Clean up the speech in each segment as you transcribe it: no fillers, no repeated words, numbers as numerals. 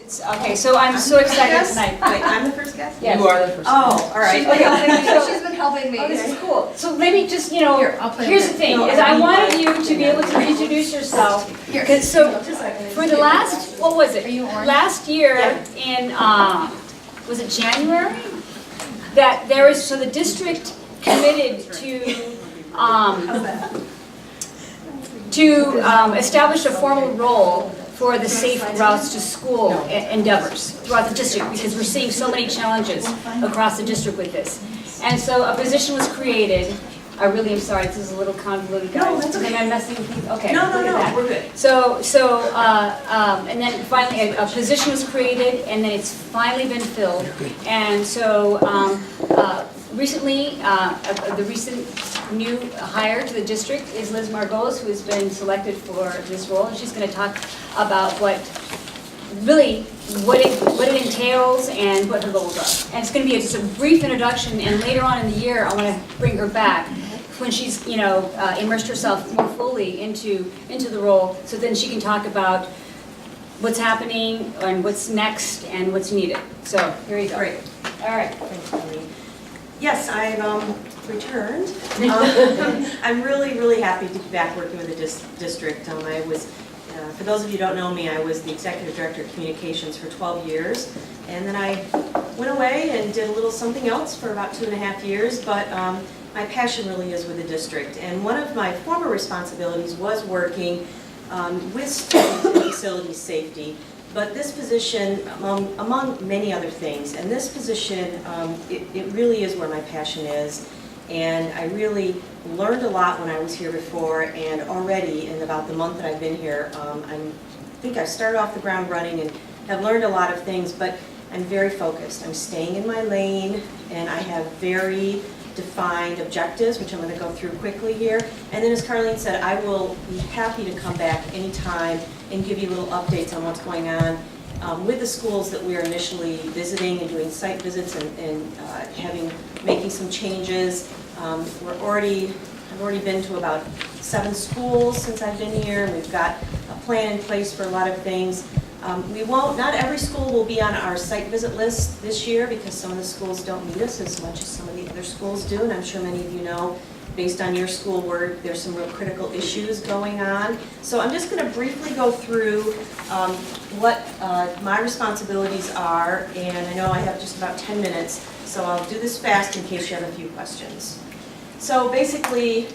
Okay, so I'm so excited tonight. Wait, I'm the first guest? Yes. You are the first. Oh, all right. Okay, She's been helping me. Oh, this is cool. So maybe just, you know, Here, I'll put it here's the there. thing, No, is I I need wanted that. you to be able to introduce yourself. Here. Because so, Just a second. for the last, what was it? Are you orange? Last year in, was it January? That there is, so the district committed to establish a formal role for the safe routes to school endeavors throughout the district, because we're seeing so many challenges across the district with this. And so a position was created. I really am sorry, this is a little convoluted, guys. No, that's okay. Am I messing with things? Okay. No, look at that. we're good. And then finally a position was created, and then it's finally been filled. And so recently, the recent new hire to the district is Liz Margos, who has been selected for this role, and she's going to talk about what it entails and what her goals are. And it's going to be just a brief introduction, and later on in the year, I want to bring her back when she's, you know, immersed herself more fully into the role, so then she can talk about what's happening and what's next and what's needed. So here you go. Great. All right. Thanks, Colleen. Yes, I've returned. I'm really, really happy to be back working with the district. I was, for those of you who don't know me, I was the Executive Director of Communications for 12 years. And then I went away and did a little something else for about 2.5 years. But my passion really is with the district. And one of my former responsibilities was working with students in facility safety. But this position, among many other things, and this position, it really is where my passion is. And I really learned a lot when I was here before, and already in about the month that I've been here, I think I started off the ground running and have learned a lot of things, but I'm very focused. I'm staying in my lane, and I have very defined objectives, which I'm going to go through quickly here. And then as Carlene said, I will be happy to come back anytime and give you little updates on what's going on with the schools that we are initially visiting and doing site visits and making some changes. I've already been to about 7 schools since I've been here. We've got a plan in place for a lot of things. Not every school will be on our site visit list this year because some of the schools don't need us as much as some of the other schools do, and I'm sure many of you know, based on your school work, there's some real critical issues going on. So I'm just going to briefly go through what my responsibilities are, and I know I have just about 10 minutes, so I'll do this fast in case you have a few questions. So basically,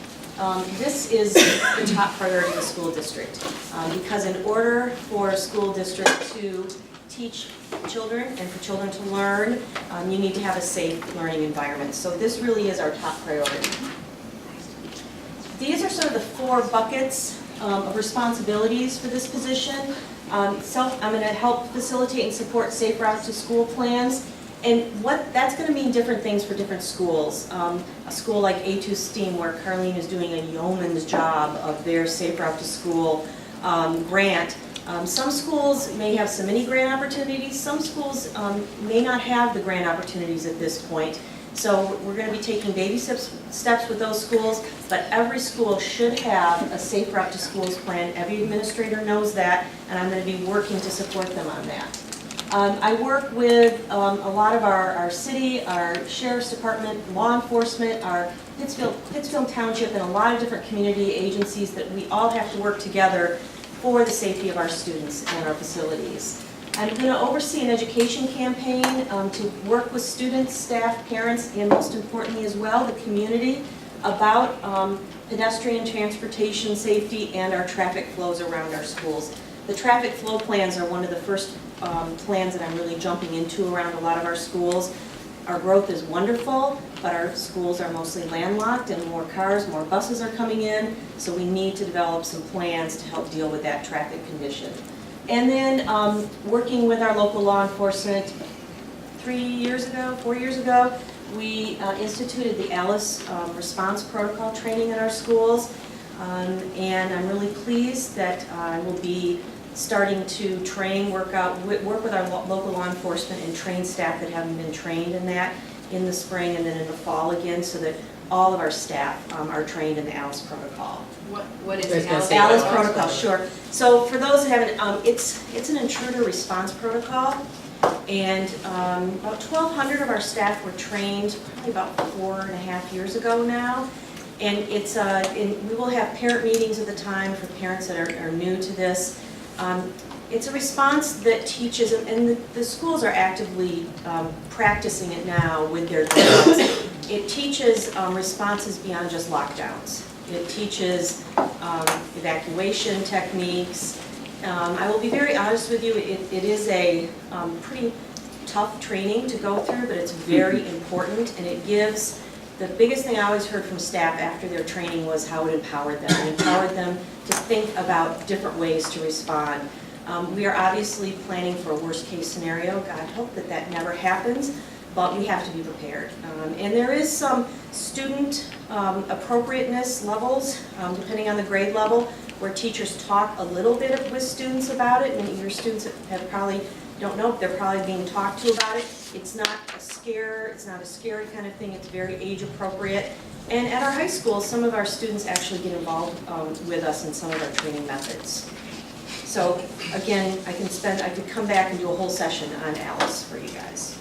this is the top priority of the school district because in order for a school district to teach children and for children to learn, you need to have a safe learning environment. So this really is our top priority. These are sort of the 4 buckets of responsibilities for this position. I'm going to help facilitate and support safe routes to school plans. And that's going to mean different things for different schools. A school like A2 STEAM, where Carlene is doing a yeoman's job of their Safe Route to School grant. Some schools may have some mini grant opportunities. Some schools may not have the grant opportunities at this point. So we're going to be taking baby steps with those schools, but every school should have a Safe Route to Schools plan. Every administrator knows that, and I'm going to be working to support them on that. I work with a lot of our city, our sheriff's department, law enforcement, our Pittsfield Township, and a lot of different community agencies that we all have to work together for the safety of our students and our facilities. I'm going to oversee an education campaign to work with students, staff, parents, and most importantly as well, the community about pedestrian transportation safety and our traffic flows around our schools. The traffic flow plans are one of the first plans that I'm really jumping into around a lot of our schools. Our growth is wonderful, but our schools are mostly landlocked and more cars, more buses are coming in, so we need to develop some plans to help deal with that traffic condition. And then working with our local law enforcement, 4 years ago, we instituted the ALICE response protocol training in our schools, and I'm really pleased that I will be starting to train, work with our local law enforcement and train staff that haven't been trained in that in the spring and then in the fall again, so that all of our staff are trained in the ALICE protocol. What is I was the gonna ALICE say ALICE that. protocol, sure. So for those that haven't, it's an intruder response protocol, and about 1,200 of our staff were trained probably about 4.5 years ago now. And we will have parent meetings at the time for parents that are new to this. It's a response that teaches, and the schools are actively practicing it now with their kids. It teaches responses beyond just lockdowns. It teaches evacuation techniques. I will be very honest with you, it is a pretty tough training to go through, but it's very important, and it gives, the biggest thing I always heard from staff after their training was how it empowered them. It empowered them to think about different ways to respond. We are obviously planning for a worst case scenario. God hope that that never happens, but we have to be prepared. And there is some student appropriateness levels, depending on the grade level, where teachers talk a little bit with students about it, and your students have probably, don't know, they're probably being talked to about it. It's not a scary kind of thing, it's very age appropriate. And at our high school, some of our students actually get involved with us in some of our training methods. So again, I could come back and do a whole session on ALICE for you guys.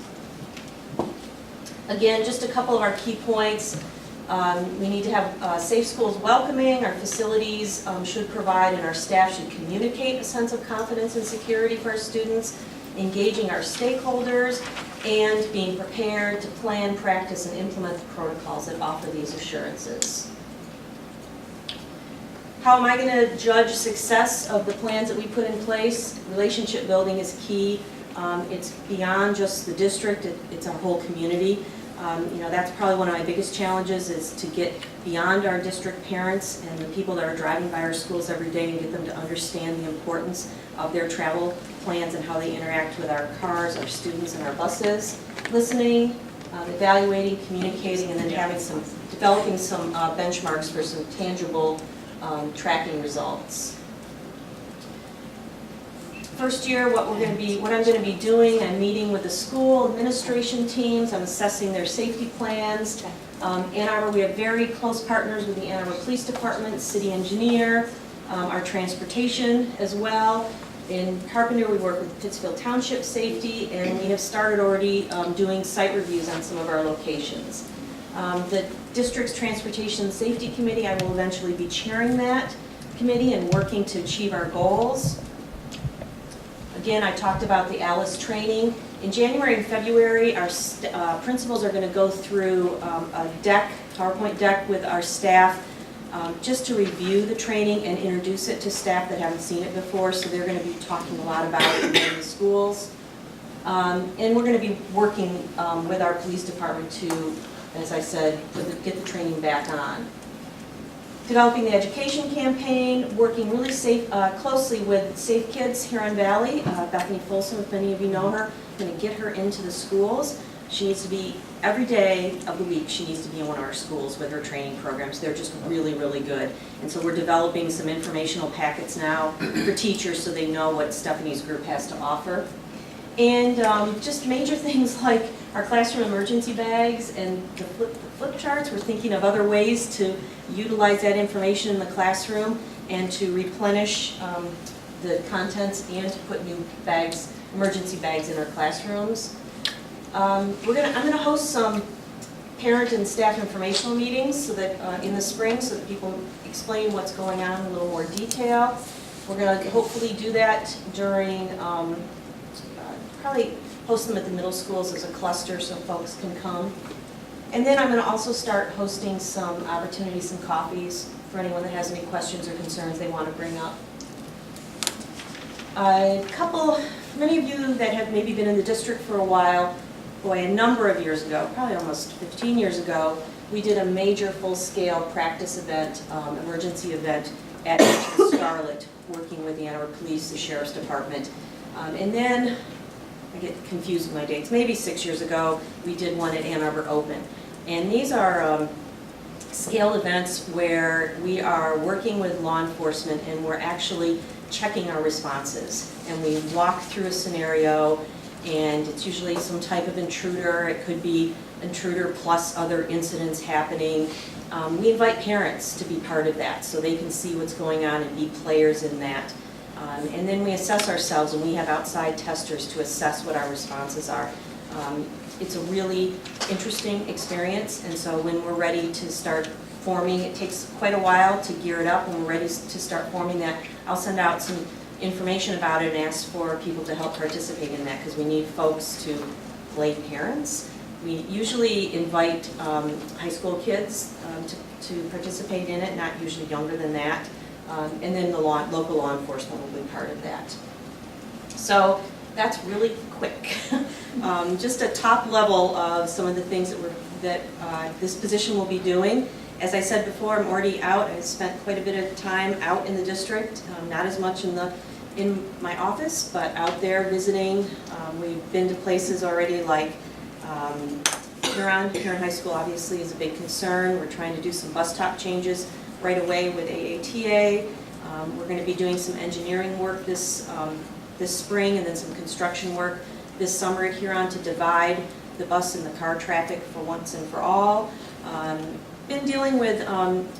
Again, just a couple of our key points. We need to have safe schools welcoming. Our facilities should provide, and our staff should communicate a sense of confidence and security for our students, engaging our stakeholders, and being prepared to plan, practice, and implement the protocols that offer these assurances. How am I going to judge success of the plans that we put in place? Relationship building is key. It's beyond just the district, it's our whole community. That's probably one of my biggest challenges, is to get beyond our district parents and the people that are driving by our schools every day and get them to understand the importance of their travel plans and how they interact with our cars, our students, and our buses. Listening, evaluating, communicating, and then developing some benchmarks for some tangible tracking results. First year, what I'm going to be doing, I'm meeting with the school administration teams, I'm assessing their safety plans. Ann Arbor, we have very close partners with the Ann Arbor Police Department, city engineer, our transportation as well. In Carpenter, we work with Pittsfield Township Safety, and we have started already doing site reviews on some of our locations. The district's Transportation Safety Committee, I will eventually be chairing that committee and working to achieve our goals. Again, I talked about the ALICE training. In January and February, our principals are going to go through a PowerPoint deck with our staff just to review the training and introduce it to staff that haven't seen it before. So they're going to be talking a lot about it in the schools. And we're going to be working with our police department to, as I said, get the training back on. Developing the education campaign, working really closely with Safe Kids Huron Valley. Bethany Folsom, if many of you know her, I'm going to get her into the schools. She needs to be, every day of the week, she needs to be in one of our schools with her training programs. They're just really, really good. And so we're developing some informational packets now for teachers so they know what Stephanie's group has to offer. And just major things like our classroom emergency bags and the flip charts. We're thinking of other ways to utilize that information in the classroom and to replenish the contents and to put new bags, emergency bags in our classrooms. I'm going to host some parent and staff informational meetings so that in the spring, so that people explain what's going on in a little more detail. We're going to hopefully do that during probably host them at the middle schools as a cluster so folks can come. And then I'm going to also start hosting some opportunities, some coffees for anyone that has any questions or concerns they want to bring up. Many of you that have maybe been in the district for a while, a number of years ago, probably almost 15 years ago, we did a major full-scale practice event, emergency event at Scarlet, working with the Ann Arbor Police, the Sheriff's Department. And then, I get confused with my dates, maybe 6 years ago, we did one at Ann Arbor Open. And these are scaled events where we are working with law enforcement and we're actually checking our responses. And we walk through a scenario, and it's usually some type of intruder. It could be intruder plus other incidents happening. We invite parents to be part of that so they can see what's going on and be players in that. And then we assess ourselves, and we have outside testers to assess what our responses are. It's a really interesting experience, and so when we're ready to start forming, it takes quite a while to gear it up. When we're ready to start forming that, I'll send out some information about it and ask for people to help participate in that, because we need folks to play parents. We usually invite high school kids to participate in it, not usually younger than that. And then the local law enforcement will be part of that. So that's really quick. Just a top level of some of the things that this position will be doing. As I said before, I'm already out. I spent quite a bit of time out in the district, not as much in my office, but out there visiting. We've been to places already like Huron High School obviously is a big concern. We're trying to do some bus stop changes right away with AATA. We're going to be doing some engineering work this spring, and then some construction work this summer at Huron to divide the bus and the car traffic for once and for all. Been dealing with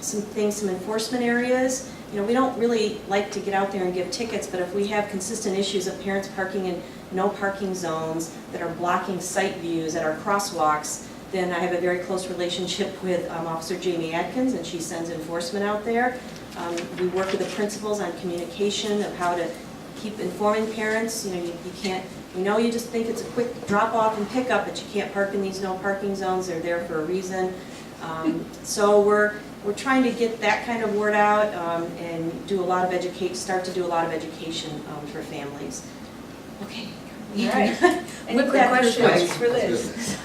some enforcement areas. You know, we don't really like to get out there and give tickets, but if we have consistent issues of parents parking in no parking zones that are blocking sight views at our crosswalks, then I have a very close relationship with Officer Jamie Adkins, and she sends enforcement out there. We work with the principals on communication of how to keep informing parents. You know, you can't, you just think it's a quick drop off and pick up, but you can't park in these no parking zones. They're there for a reason. So we're trying to get that kind of word out and start to do a lot of education for families. Okay. All right. Any quick questions for Liz?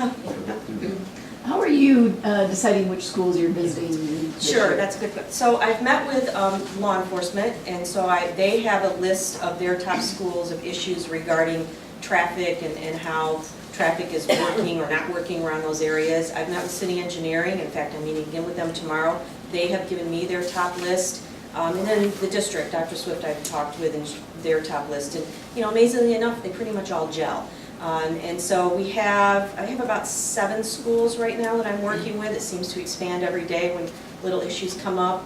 How are you deciding which schools you're visiting? Sure, that's a good. So I've met with law enforcement, and so they have a list of their top schools of issues regarding traffic and how traffic is working or not working around those areas. I've met with city engineering. In fact, I'm meeting again with them tomorrow. They have given me their top list. And then the district, Dr. Swift, I've talked with, and their top list. And amazingly enough, they pretty much all gel. And so I have about 7 schools right now that I'm working with. It seems to expand every day when little issues come up.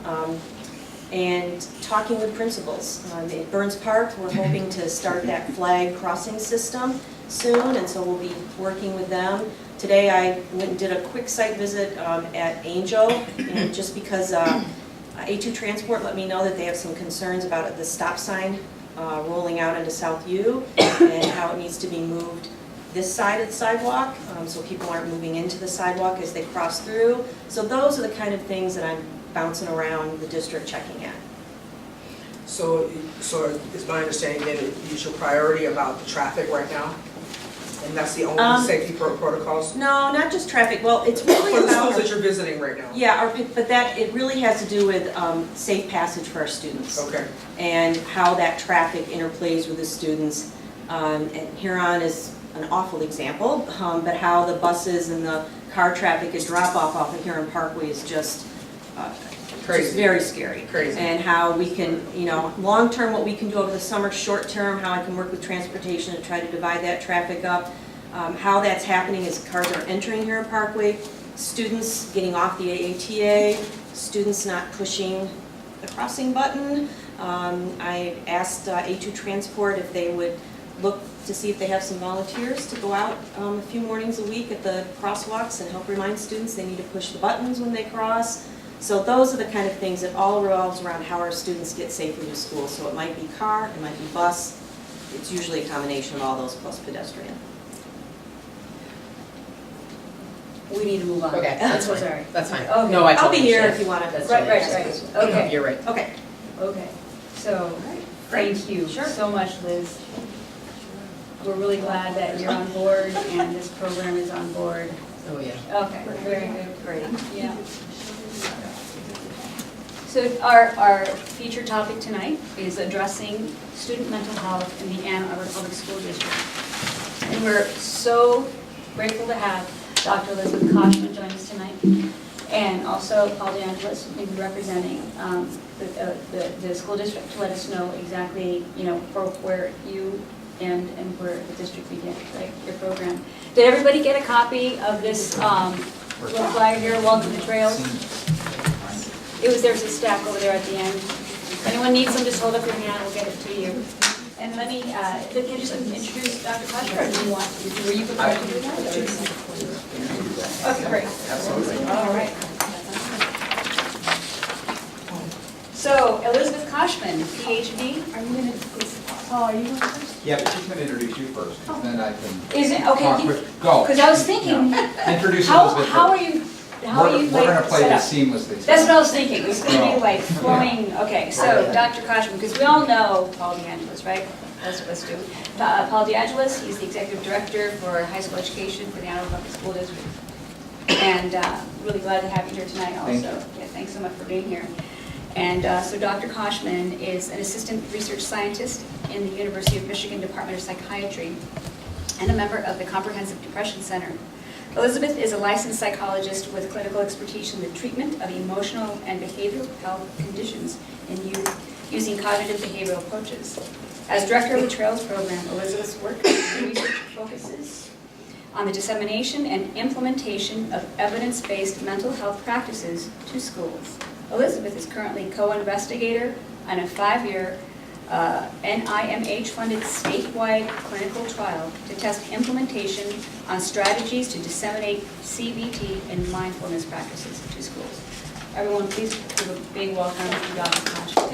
And talking with principals. At Burns Park, we're hoping to start that flag crossing system soon, and so we'll be working with them. Today I went and did a quick site visit at Angel, and just because A2 Transport let me know that they have some concerns about the stop sign rolling out into South U and how it needs to be moved this side of the sidewalk so people aren't moving into the sidewalk as they cross through. So those are the kind of things that I'm bouncing around the district checking at. So is my understanding that is your priority about the traffic right now? And that's the only safety protocols? No, not just traffic. Well, it's really for the about schools that you're visiting right now. Yeah, but it really has to do with safe passage for our students. Okay. And how that traffic interplays with the students. And Huron is an awful example, but how the buses and the car traffic is drop off of Huron Parkway is just very scary. Crazy. And how we can, long term what we can do over the summer, short term, how I can work with transportation to try to divide that traffic up. How that's happening is cars are entering Huron Parkway, students getting off the AATA, students not pushing the crossing button. I asked A2 Transport if they would look to see if they have some volunteers to go out a few mornings a week at the crosswalks and help remind students they need to push the buttons when they cross. So those are the kind of things that all revolves around how our students get safely to school. So it might be car, it might be bus. It's usually a combination of all those plus pedestrian. We need to move on. Okay, I'm that's so fine. sorry. That's fine. Okay. No, I I'll totally be here understand. if you want to. That's Right, totally right, understand. right. Okay. You're right. Okay. Okay, so, Great. thank you Sure. so much, Liz. We're really glad that you're on board and this program is on board. Oh, yeah. Okay, very good. Great. Yeah. So our featured topic tonight is addressing student mental health in the Ann Arbor Public School District. And we're so grateful to have Dr. Elizabeth Koshman join us tonight, and also Paul DeAngelis, who will be representing the school district to let us know exactly, for where you and where the district begins, right, your program. Did everybody get a copy of this little flyer here, Welcome to Trails? There's a stack over there at the end. If anyone needs them, just hold up your hand, we'll get it to you. And let me, can you just introduce Dr. Kasher, or do you want to, were you prepared to do that? Okay, great. Absolutely. All right. So, Elizabeth Koshman, PhD. Are you gonna, Paul, are you going first? Yeah, but she's going to introduce you first, and then I can Is it, talk okay, with, go. because I was thinking, Introduce how Elizabeth are first. you, how are you We're going to like play set up? this seamlessly. That's what I was thinking, it was gonna be No. like flowing, okay, so Dr. Koshman, because we all know Paul DeAngelis, right? Most of us do. Paul DeAngelis, he's the Executive Director for High School Education for the Antelope Public School District. And really glad to have you here tonight also. Thank you. Yeah, thanks so much for being here. And so Dr. Koshman is an Assistant Research Scientist in the University of Michigan Department of Psychiatry and a member of the Comprehensive Depression Center. Elizabeth is a licensed psychologist with clinical expertise in the treatment of emotional and behavioral health conditions in youth using cognitive behavioral approaches. As director of the Trails program, Elizabeth's work and research focuses on the dissemination and implementation of evidence-based mental health practices to schools. Elizabeth is currently co-investigator on a 5-year NIMH-funded statewide clinical trial to test implementation on strategies to disseminate CBT and mindfulness practices to schools. Everyone, please give a big welcome to Dr. Koshman.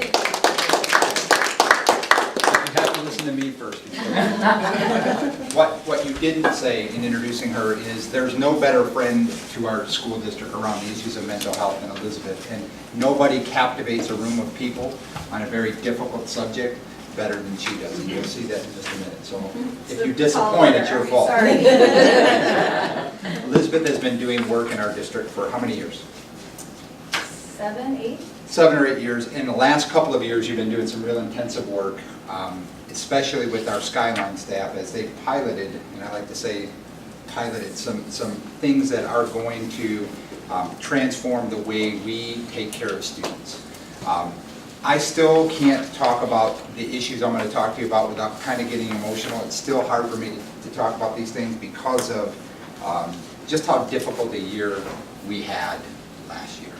You have to listen to me first. What you didn't say in introducing her is there's no better friend to our school district around the issues of mental health than Elizabeth. And nobody captivates a room of people on a very difficult subject better than she does. And you'll see that in just a minute. So if you're disappointed, it's your fault. Sorry. Elizabeth has been doing work in our district for how many years? 7, 8? 7 or 8 years. In the last couple of years, you've been doing some real intensive work, especially with our Skyline staff as they piloted, and I like to say piloted, some things that are going to transform the way we take care of students. I still can't talk about the issues I'm going to talk to you about without kind of getting emotional. It's still hard for me to talk about these things because of just how difficult a year we had last year.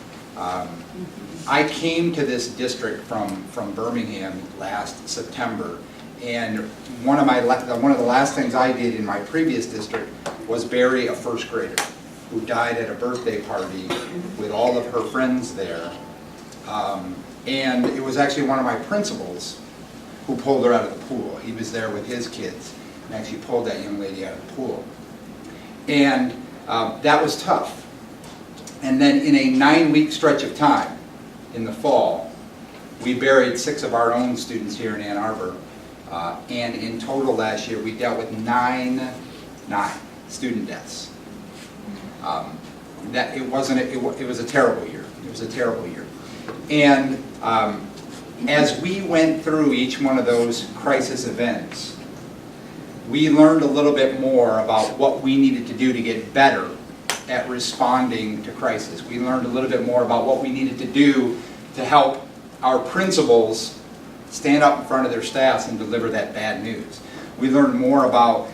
I came to this district from Birmingham last September, and one of the last things I did in my previous district was bury a first grader who died at a birthday party with all of her friends there. And it was actually one of my principals who pulled her out of the pool. He was there with his kids and actually pulled that young lady out of the pool. And that was tough. And then in a 9-week stretch of time, in the fall, we buried 6 of our own students here in Ann Arbor. And in total last year, we dealt with 9 student deaths. It was a terrible year. It was a terrible year. And as we went through each one of those crisis events, we learned a little bit more about what we needed to do to get better at responding to crisis. We learned a little bit more about what we needed to do to help our principals stand up in front of their staffs and deliver that bad news. We learned more about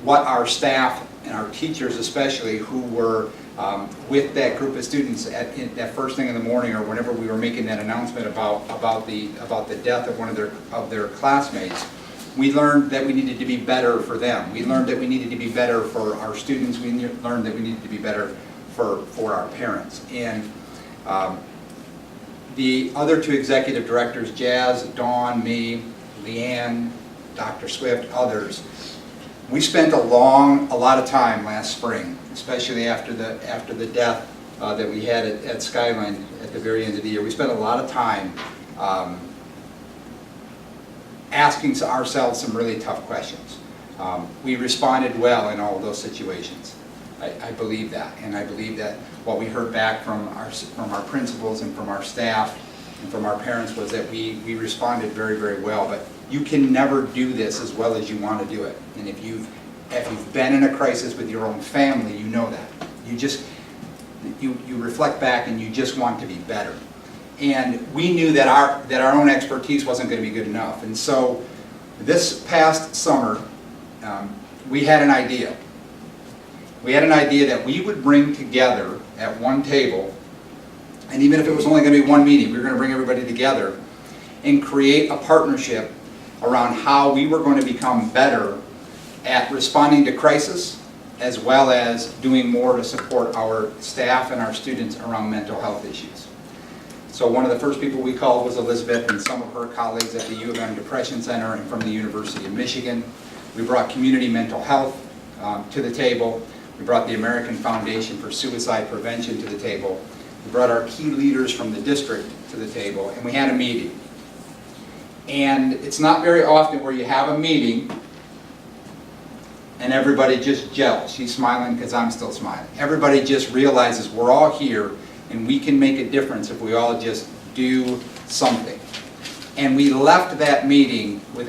what our staff and our teachers especially who were with that group of students at that first thing in the morning or whenever we were making that announcement about the death of one of their classmates. We learned that we needed to be better for them. We learned that we needed to be better for our students. We learned that we needed to be better for our parents. And the other 2 executive directors, Jazz, Dawn, me, Leanne, Dr. Swift, others, we spent a lot of time last spring, especially after the death that we had at Skyline at the very end of the year. We spent a lot of time asking ourselves some really tough questions. We responded well in all of those situations. I believe that, and I believe that what we heard back from our principals and from our staff and from our parents was that we responded very, very well. But you can never do this as well as you want to do it. And if you've been in a crisis with your own family, you know that. You reflect back and you just want to be better. And we knew that our own expertise wasn't going to be good enough. And so This past summer, we had an idea. We had an idea that we would bring together at one table, and even if it was only going to be one meeting, we were going to bring everybody together and create a partnership around how we were going to become better at responding to crisis, as well as doing more to support our staff and our students around mental health issues. So one of the first people we called was Elizabeth and some of her colleagues at the U of M Depression Center and from the University of Michigan. We brought community mental health to the table. We brought the American Foundation for Suicide Prevention to the table. We brought our key leaders from the district to the table, and we had a meeting. And it's not very often where you have a meeting and everybody just gels. She's smiling because I'm still smiling. Everybody just realizes we're all here and we can make a difference if we all just do something. And we left that meeting with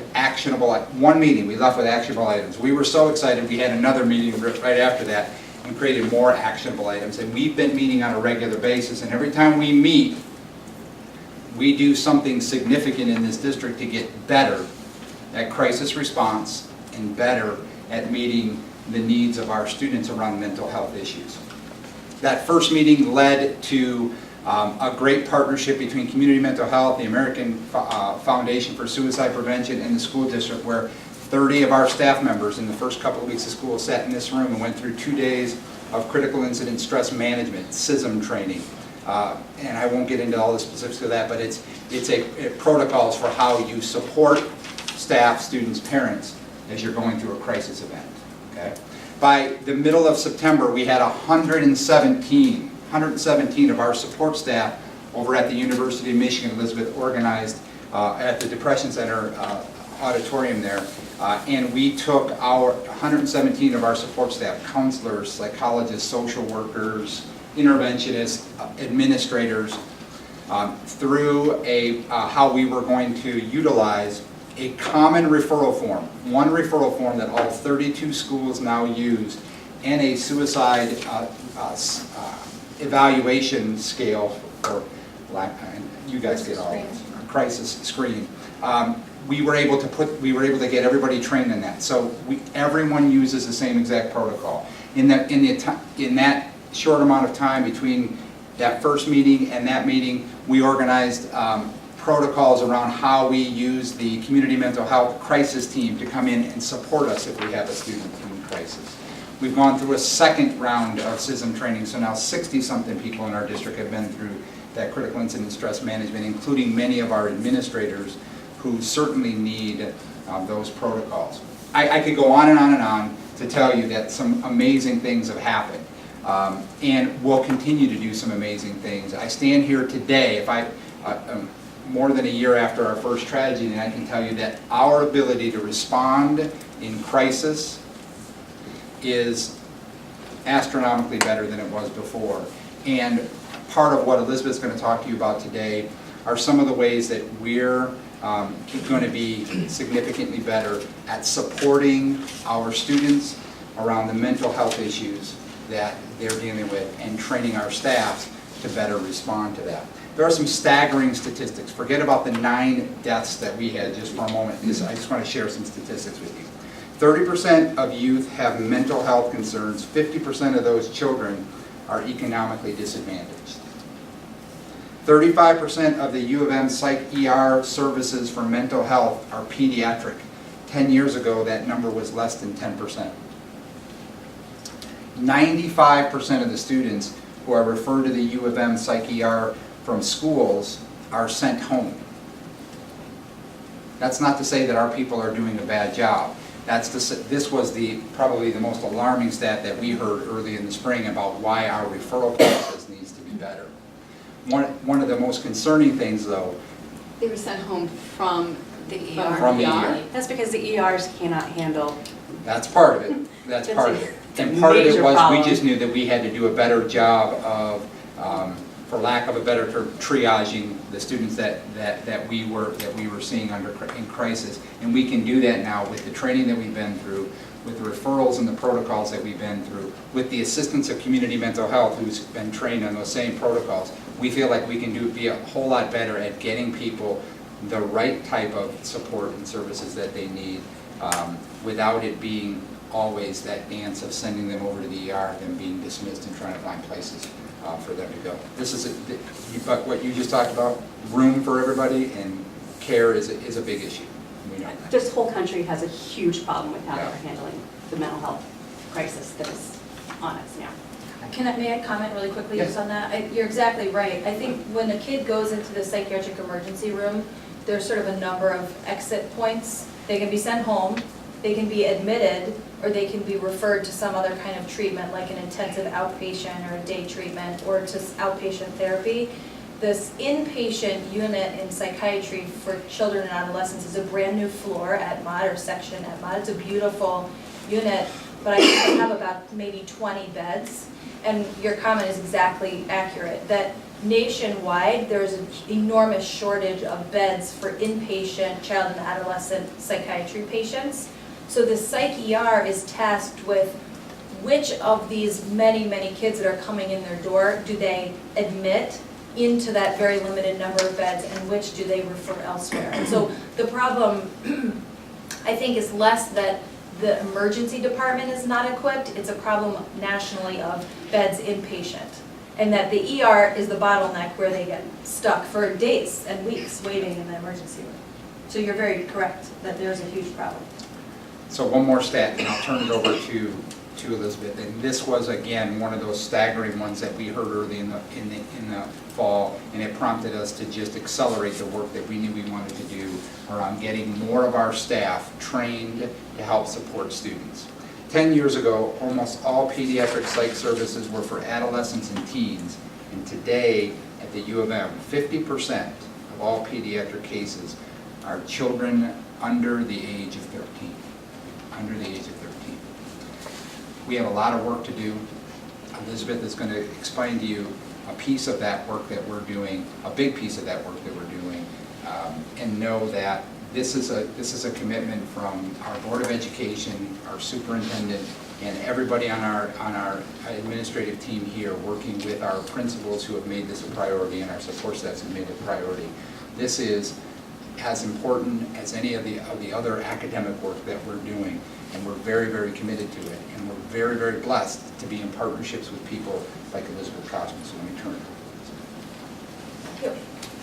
one meeting, we left with actionable items. We were so excited, we had another meeting right after that and created more actionable items. And we've been meeting on a regular basis, and every time we meet, we do something significant in this district to get better at crisis response and better at meeting the needs of our students around mental health issues. That first meeting led to a great partnership between Community Mental Health, the American Foundation for Suicide Prevention, and the school district, where 30 of our staff members in the first couple of weeks of school sat in this room and went through 2 days of critical incident stress management, CISM training. And I won't get into all the specifics of that, but it's protocols for how you support staff, students, parents as you're going through a crisis event. Okay? By the middle of September, we had 117 of our support staff over at the University of Michigan. Elizabeth organized at the Depression Center auditorium there, and we took our 117 of our support staff, counselors, psychologists, social workers, interventionists, administrators, through how we were going to utilize a common referral form, one referral form that all 32 schools now use, and a suicide evaluation scale for, you guys get all crisis screening. We were able to get everybody trained in that. So everyone uses the same exact protocol. In that short amount of time between that first meeting and that meeting, we organized protocols around how we use the community mental health crisis team to come in and support us if we have a student in crisis. We've gone through a second round of CISM training, so now 60-something people in our district have been through that critical incident stress management, including many of our administrators who certainly need those protocols. I could go on and on and on to tell you that some amazing things have happened, and we'll continue to do some amazing things. I stand here today, more than a year after our first tragedy, and I can tell you that our ability to respond in crisis is astronomically better than it was before. And part of what Elizabeth's going to talk to you about today are some of the ways that we're going to be significantly better at supporting our students around the mental health issues that they're dealing with and training our staff to better respond to that. There are some staggering statistics. Forget about the 9 deaths that we had just for a moment. I just want to share some statistics with you. 30% of youth have mental health concerns. 50% of those children are economically disadvantaged. 35% of the U of M Psych ER services for mental health are pediatric. 10 years ago, that number was less than 10%. 95% of the students who are referred to the U of M Psych ER from schools are sent home. That's not to say that our people are doing a bad job. This was probably the most alarming stat that we heard early in the spring about why our referral process needs to be better. One of the most concerning things, though, they were sent home from the ER. From the ER. That's because the ERs cannot handle. That's part of it. That's part of it. And part of it was we just knew that we had to do a better job of, for lack of a better term, triaging the students that we were seeing in crisis. And we can do that now with the training that we've been through, with the referrals and the protocols that we've been through, with the assistance of community mental health who's been trained on those same protocols. We feel like we can be a whole lot better at getting people the right type of support and services that they need, without it being always that dance of sending them over to the ER, then being dismissed and trying to find places for them to go. This is, but what you just talked about, room for everybody and care is a big issue. We know that. This whole country has a huge problem with how Yeah. they're handling the mental health crisis that is on us now. May I comment really quickly Yes. just on that? You're exactly right. I think when a kid goes into the psychiatric emergency room, there's sort of a number of exit points. They can be sent home, they can be admitted, or they can be referred to some other kind of treatment, like an intensive outpatient or a day treatment, or to outpatient therapy. This inpatient unit in psychiatry for children and adolescents is a brand new floor at MOD or section at MOD. It's a beautiful unit, but I think they have about maybe 20 beds. And your comment is exactly accurate, that nationwide, there's an enormous shortage of beds for inpatient child and adolescent psychiatry patients. So the psych ER is tasked with which of these many, many kids that are coming in their door do they admit into that very limited number of beds, and which do they refer elsewhere. And so the problem, I think, is less that the emergency department is not equipped, it's a problem nationally of beds inpatient. And that the ER is the bottleneck where they get stuck for days and weeks waiting in the emergency room. So you're very correct that there's a huge problem. So one more stat, and I'll turn it over to Elizabeth. And this was, again, one of those staggering ones that we heard early in the fall, and it prompted us to just accelerate the work that we knew we wanted to do around getting more of our staff trained to help support students. 10 years ago, almost all pediatric psych services were for adolescents and teens, and today at the U of M, 50% of all pediatric cases are children under the age of 13. Under the age of 13. We have a lot of work to do. Elizabeth is going to explain to you a piece of that work that we're doing, a big piece of that work that we're doing, and know that this is a commitment from our Board of Education, our superintendent, and everybody on our administrative team here, working with our principals who have made this a priority and our support staff have made it a priority. This is as important as any of the other academic work that we're doing, and we're very, very committed to it, and we're very, very blessed to be in partnerships with people like Elizabeth Cosman. So let me turn it over. Thank you.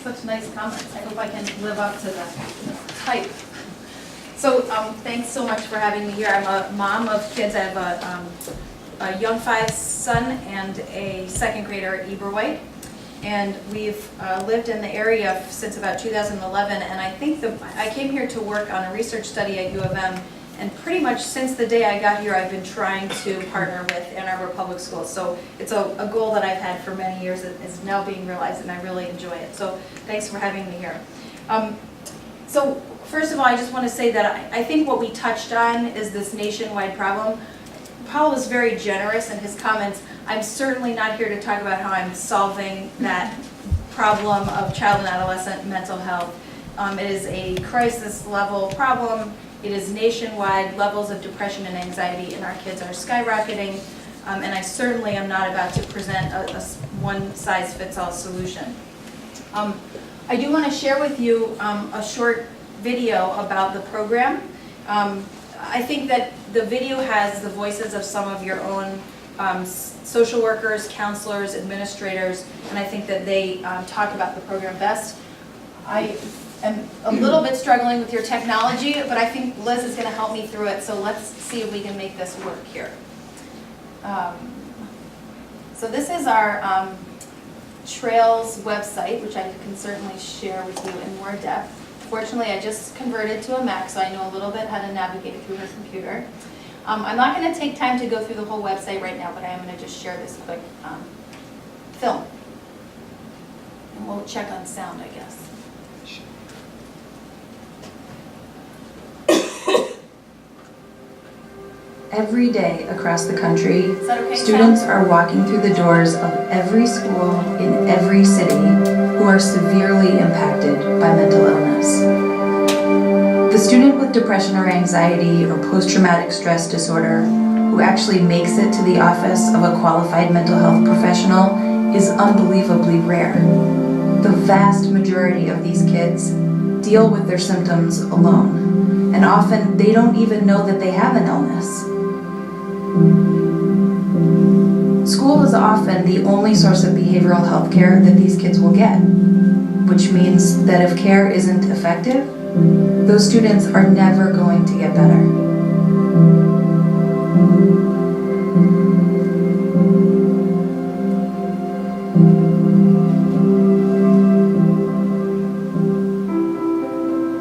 Such nice comments. I hope I can live up to the hype. So thanks so much for having me here. I'm a mom of kids. I have a young 5 son and a 2nd grader at Eberwhite. And we've lived in the area since about 2011, and I think I came here to work on a research study at U of M, and pretty much since the day I got here, I've been trying to partner with Ann Arbor Public Schools. So it's a goal that I've had for many years that is now being realized, and I really enjoy it. So thanks for having me here. So first of all, I just want to say that I think what we touched on is this nationwide problem. Paul was very generous in his comments. I'm certainly not here to talk about how I'm solving that problem of child and adolescent mental health. It is a crisis level problem. It is nationwide. Levels of depression and anxiety in our kids are skyrocketing. And I certainly am not about to present a one-size-fits-all solution. I do want to share with you a short video about the program. I think that the video has the voices of some of your own social workers, counselors, administrators, and I think that they talk about the program best. I am a little bit struggling with your technology, but I think Liz is going to help me through it, so let's see if we can make this work here. So this is our Trails website, which I can certainly share with you in more depth. Fortunately, I just converted to a Mac, so I know a little bit how to navigate through her computer. I'm not going to take time to go through the whole website right now, but I am going to just share this quick film. And we'll check on sound, I guess. Every day across the country, Is that okay, students Sam? are walking through the doors of every school in every city who are severely impacted by mental illness. The student with depression or anxiety or post-traumatic stress disorder who actually makes it to the office of a qualified mental health professional is unbelievably rare. The vast majority of these kids deal with their symptoms alone, and often they don't even know that they have an illness. School is often the only source of behavioral health care that these kids will get, which means that if care isn't effective, those students are never going to get better.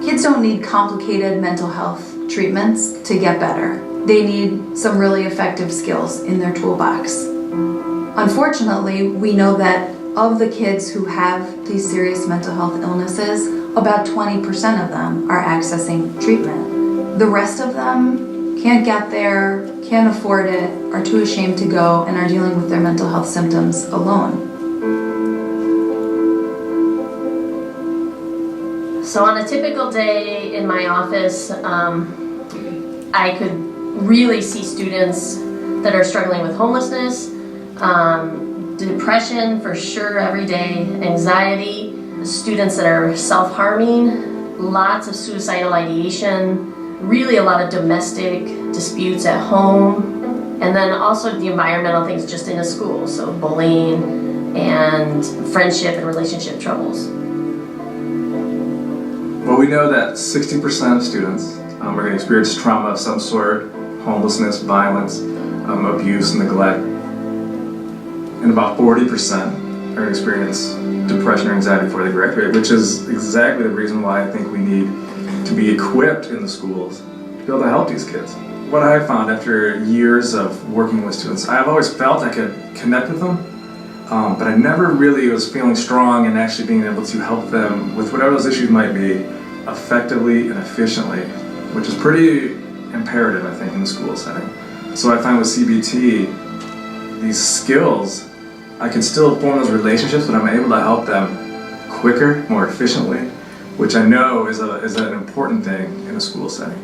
Kids don't need complicated mental health treatments to get better. They need some really effective skills in their toolbox. Unfortunately, we know that of the kids who have these serious mental health illnesses, about 20% of them are accessing treatment. The rest of them can't get there, can't afford it, are too ashamed to go, and are dealing with their mental health symptoms alone. So on a typical day in my office, I could really see students that are struggling with homelessness, depression for sure every day, anxiety, students that are self-harming, lots of suicidal ideation, really a lot of domestic disputes at home, and then also the environmental things just in a school, so bullying and friendship and relationship troubles. Well, we know that 60% of students are going to experience trauma of some sort, homelessness, violence, abuse, neglect. And about 40% are going to experience depression or anxiety before they graduate, which is exactly the reason why I think we need to be equipped in the schools to be able to help these kids. What I found after years of working with students, I've always felt I could connect with them, but I never really was feeling strong and actually being able to help them with whatever those issues might be effectively and efficiently, which is pretty imperative, I think, in the school setting. So I find with CBT, these skills, I can still form those relationships, but I'm able to help them quicker, more efficiently, which I know is an important thing in a school setting.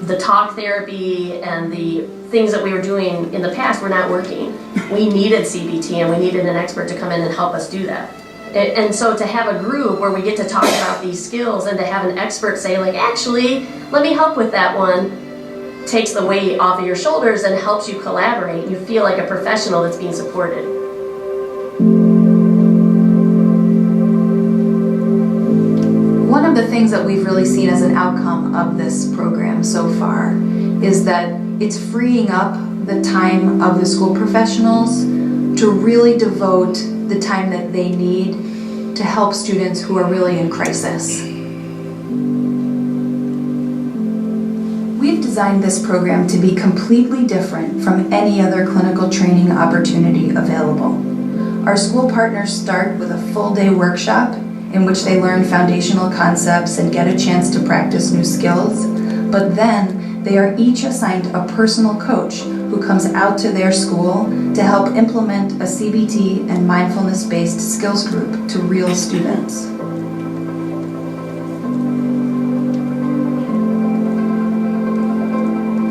The talk therapy and the things that we were doing in the past were not working. We needed CBT and we needed an expert to come in and help us do that. And so to have a group where we get to talk about these skills and to have an expert say, like, actually, let me help with that one, takes the weight off of your shoulders and helps you collaborate. You feel like a professional that's being supported. One of the things that we've really seen as an outcome of this program so far is that it's freeing up the time of the school professionals to really devote the time that they need to help students who are really in crisis. We've designed this program to be completely different from any other clinical training opportunity available. Our school partners start with a full-day workshop in which they learn foundational concepts and get a chance to practice new skills, but then they are each assigned a personal coach who comes out to their school to help implement a CBT and mindfulness-based skills group to real students.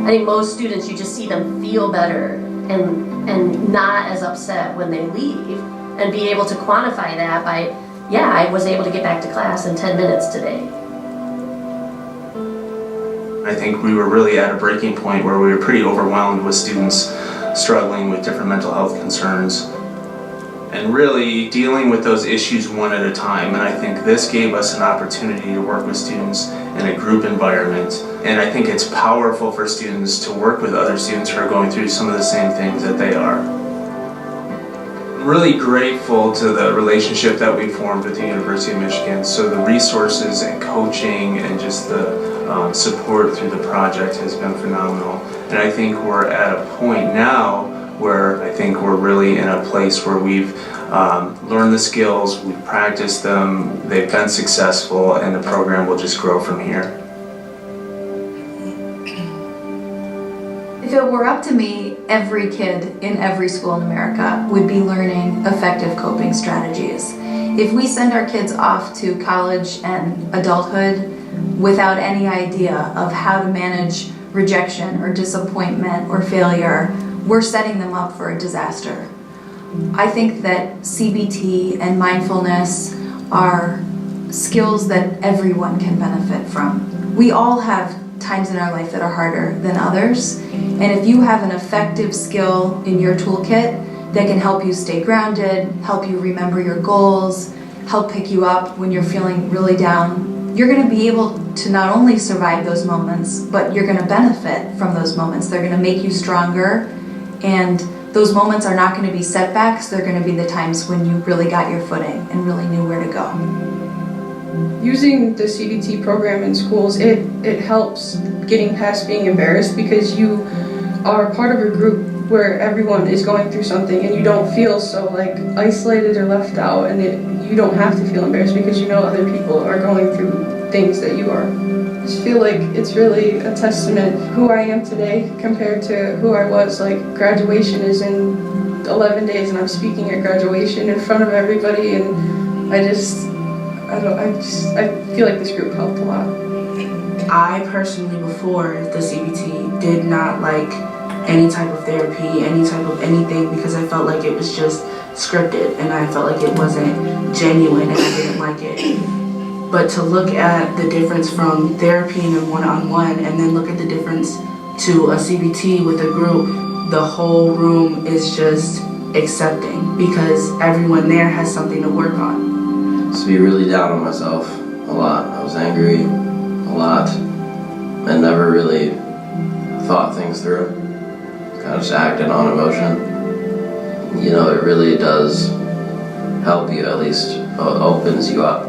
I think most students, you just see them feel better and not as upset when they leave, and be able to quantify that by, yeah, I was able to get back to class in 10 minutes today. I think we were really at a breaking point where we were pretty overwhelmed with students struggling with different mental health concerns and really dealing with those issues one at a time. And I think this gave us an opportunity to work with students in a group environment. And I think it's powerful for students to work with other students who are going through some of the same things that they are. I'm really grateful to the relationship that we formed with the University of Michigan. So the resources and coaching and just the support through the project has been phenomenal. And I think we're at a point now where I think we're really in a place where we've learned the skills, we've practiced them, they've been successful, and the program will just grow from here. If it were up to me, every kid in every school in America would be learning effective coping strategies. If we send our kids off to college and adulthood without any idea of how to manage rejection or disappointment or failure, we're setting them up for a disaster. I think that CBT and mindfulness are skills that everyone can benefit from. We all have times in our life that are harder than others, and if you have an effective skill in your toolkit that can help you stay grounded, help you remember your goals, help pick you up when you're feeling really down, you're going to be able to not only survive those moments, but you're going to benefit from those moments. They're going to make you stronger, and those moments are not going to be setbacks. They're going to be the times when you really got your footing and really knew where to go. Using the CBT program in schools, it helps getting past being embarrassed, because you are part of a group where everyone is going through something and you don't feel so like isolated or left out, and you don't have to feel embarrassed because you know other people are going through things that you are. I just feel like it's really a testament who I am today compared to who I was. Like, graduation is in 11 days and I'm speaking at graduation in front of everybody, and I feel like this group helped a lot. I personally, before the CBT, did not like any type of therapy, any type of anything, because I felt like it was just scripted and I felt like it wasn't genuine and I didn't like it. But to look at the difference from therapy and a one-on-one, and then look at the difference to a CBT with a group, the whole room is just accepting because everyone there has something to work on. To be really down on myself a lot. I was angry a lot and never really thought things through. Kind of just acted on emotion. You know, it really does help you, at least opens you up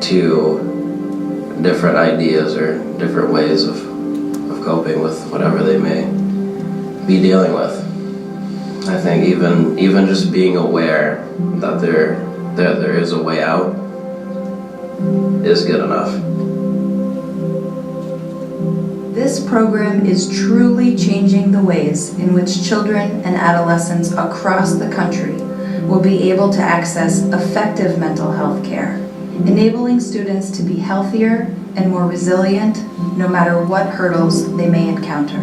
to different ideas or different ways of coping with whatever they may be dealing with. I think even just being aware that there is a way out is good enough. This program is truly changing the ways in which children and adolescents across the country will be able to access effective mental health care, enabling students to be healthier and more resilient no matter what hurdles they may encounter.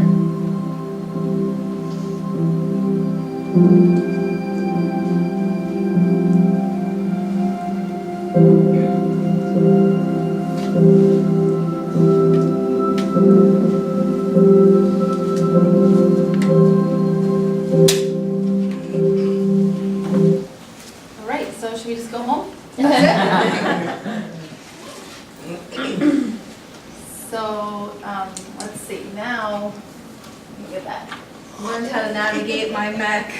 All right, so should we just go home? So, let's see, now, look at that. Learned how to navigate my Mac.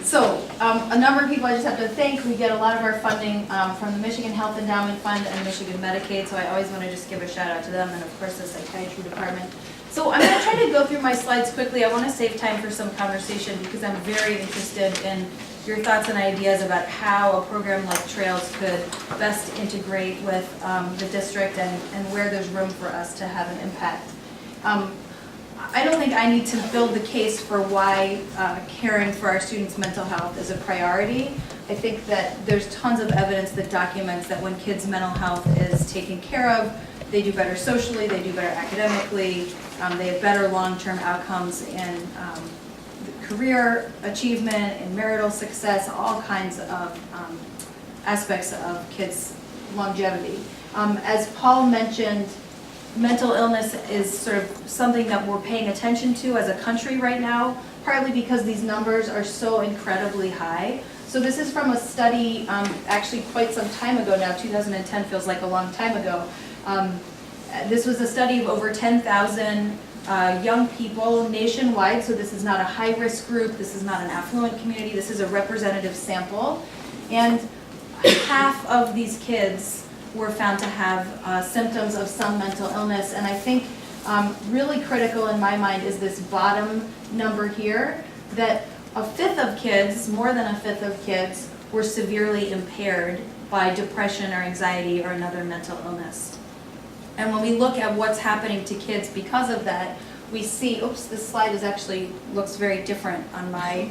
So, a number of people I just have to thank. We get a lot of our funding from the Michigan Health Endowment Fund and Michigan Medicaid, so I always want to just give a shout out to them, and of course the psychiatry department. So I'm going to try to go through my slides quickly. I want to save time for some conversation because I'm very interested in your thoughts and ideas about how a program like Trails could best integrate with the district and where there's room for us to have an impact. I don't think I need to build the case for why caring for our students' mental health is a priority. I think that there's tons of evidence that documents that when kids' mental health is taken care of, they do better socially, they do better academically, they have better long-term outcomes in career achievement, in marital success, all kinds of aspects of kids' longevity. As Paul mentioned, mental illness is sort of something that we're paying attention to as a country right now, partly because these numbers are so incredibly high. So this is from a study actually quite some time ago now. 2010 feels like a long time ago. This was a study of over 10,000 young people nationwide, so this is not a high-risk group, this is not an affluent community, this is a representative sample. And half of these kids were found to have symptoms of some mental illness, and I think really critical in my mind is this bottom number here, that a fifth of kids, more than a fifth of kids, were severely impaired by depression or anxiety or another mental illness. And when we look at what's happening to kids because of that, we see, oops, this slide is actually looks very different on my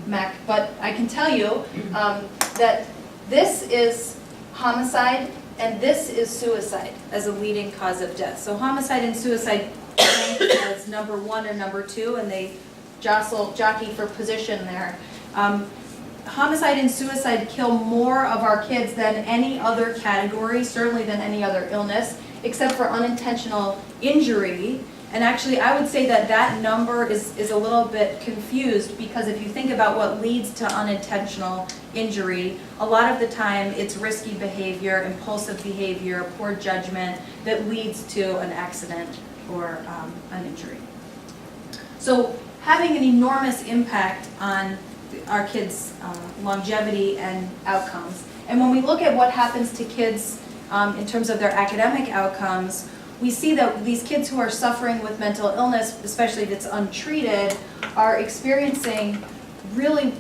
Mac, but I can tell you that this is homicide and this is suicide as a leading cause of death. So homicide and suicide rank as number 1 or number 2, and they jockey for position there. homicide and suicide kill more of our kids than any other category, certainly than any other illness, except for unintentional injury. And actually, I would say that that number is a little bit confused, because if you think about what leads to unintentional injury, a lot of the time it's risky behavior, impulsive behavior, poor judgment that leads to an accident or an injury. So having an enormous impact on our kids' longevity and outcomes. And when we look at what happens to kids in terms of their academic outcomes, we see that these kids who are suffering with mental illness, especially if it's untreated, are experiencing really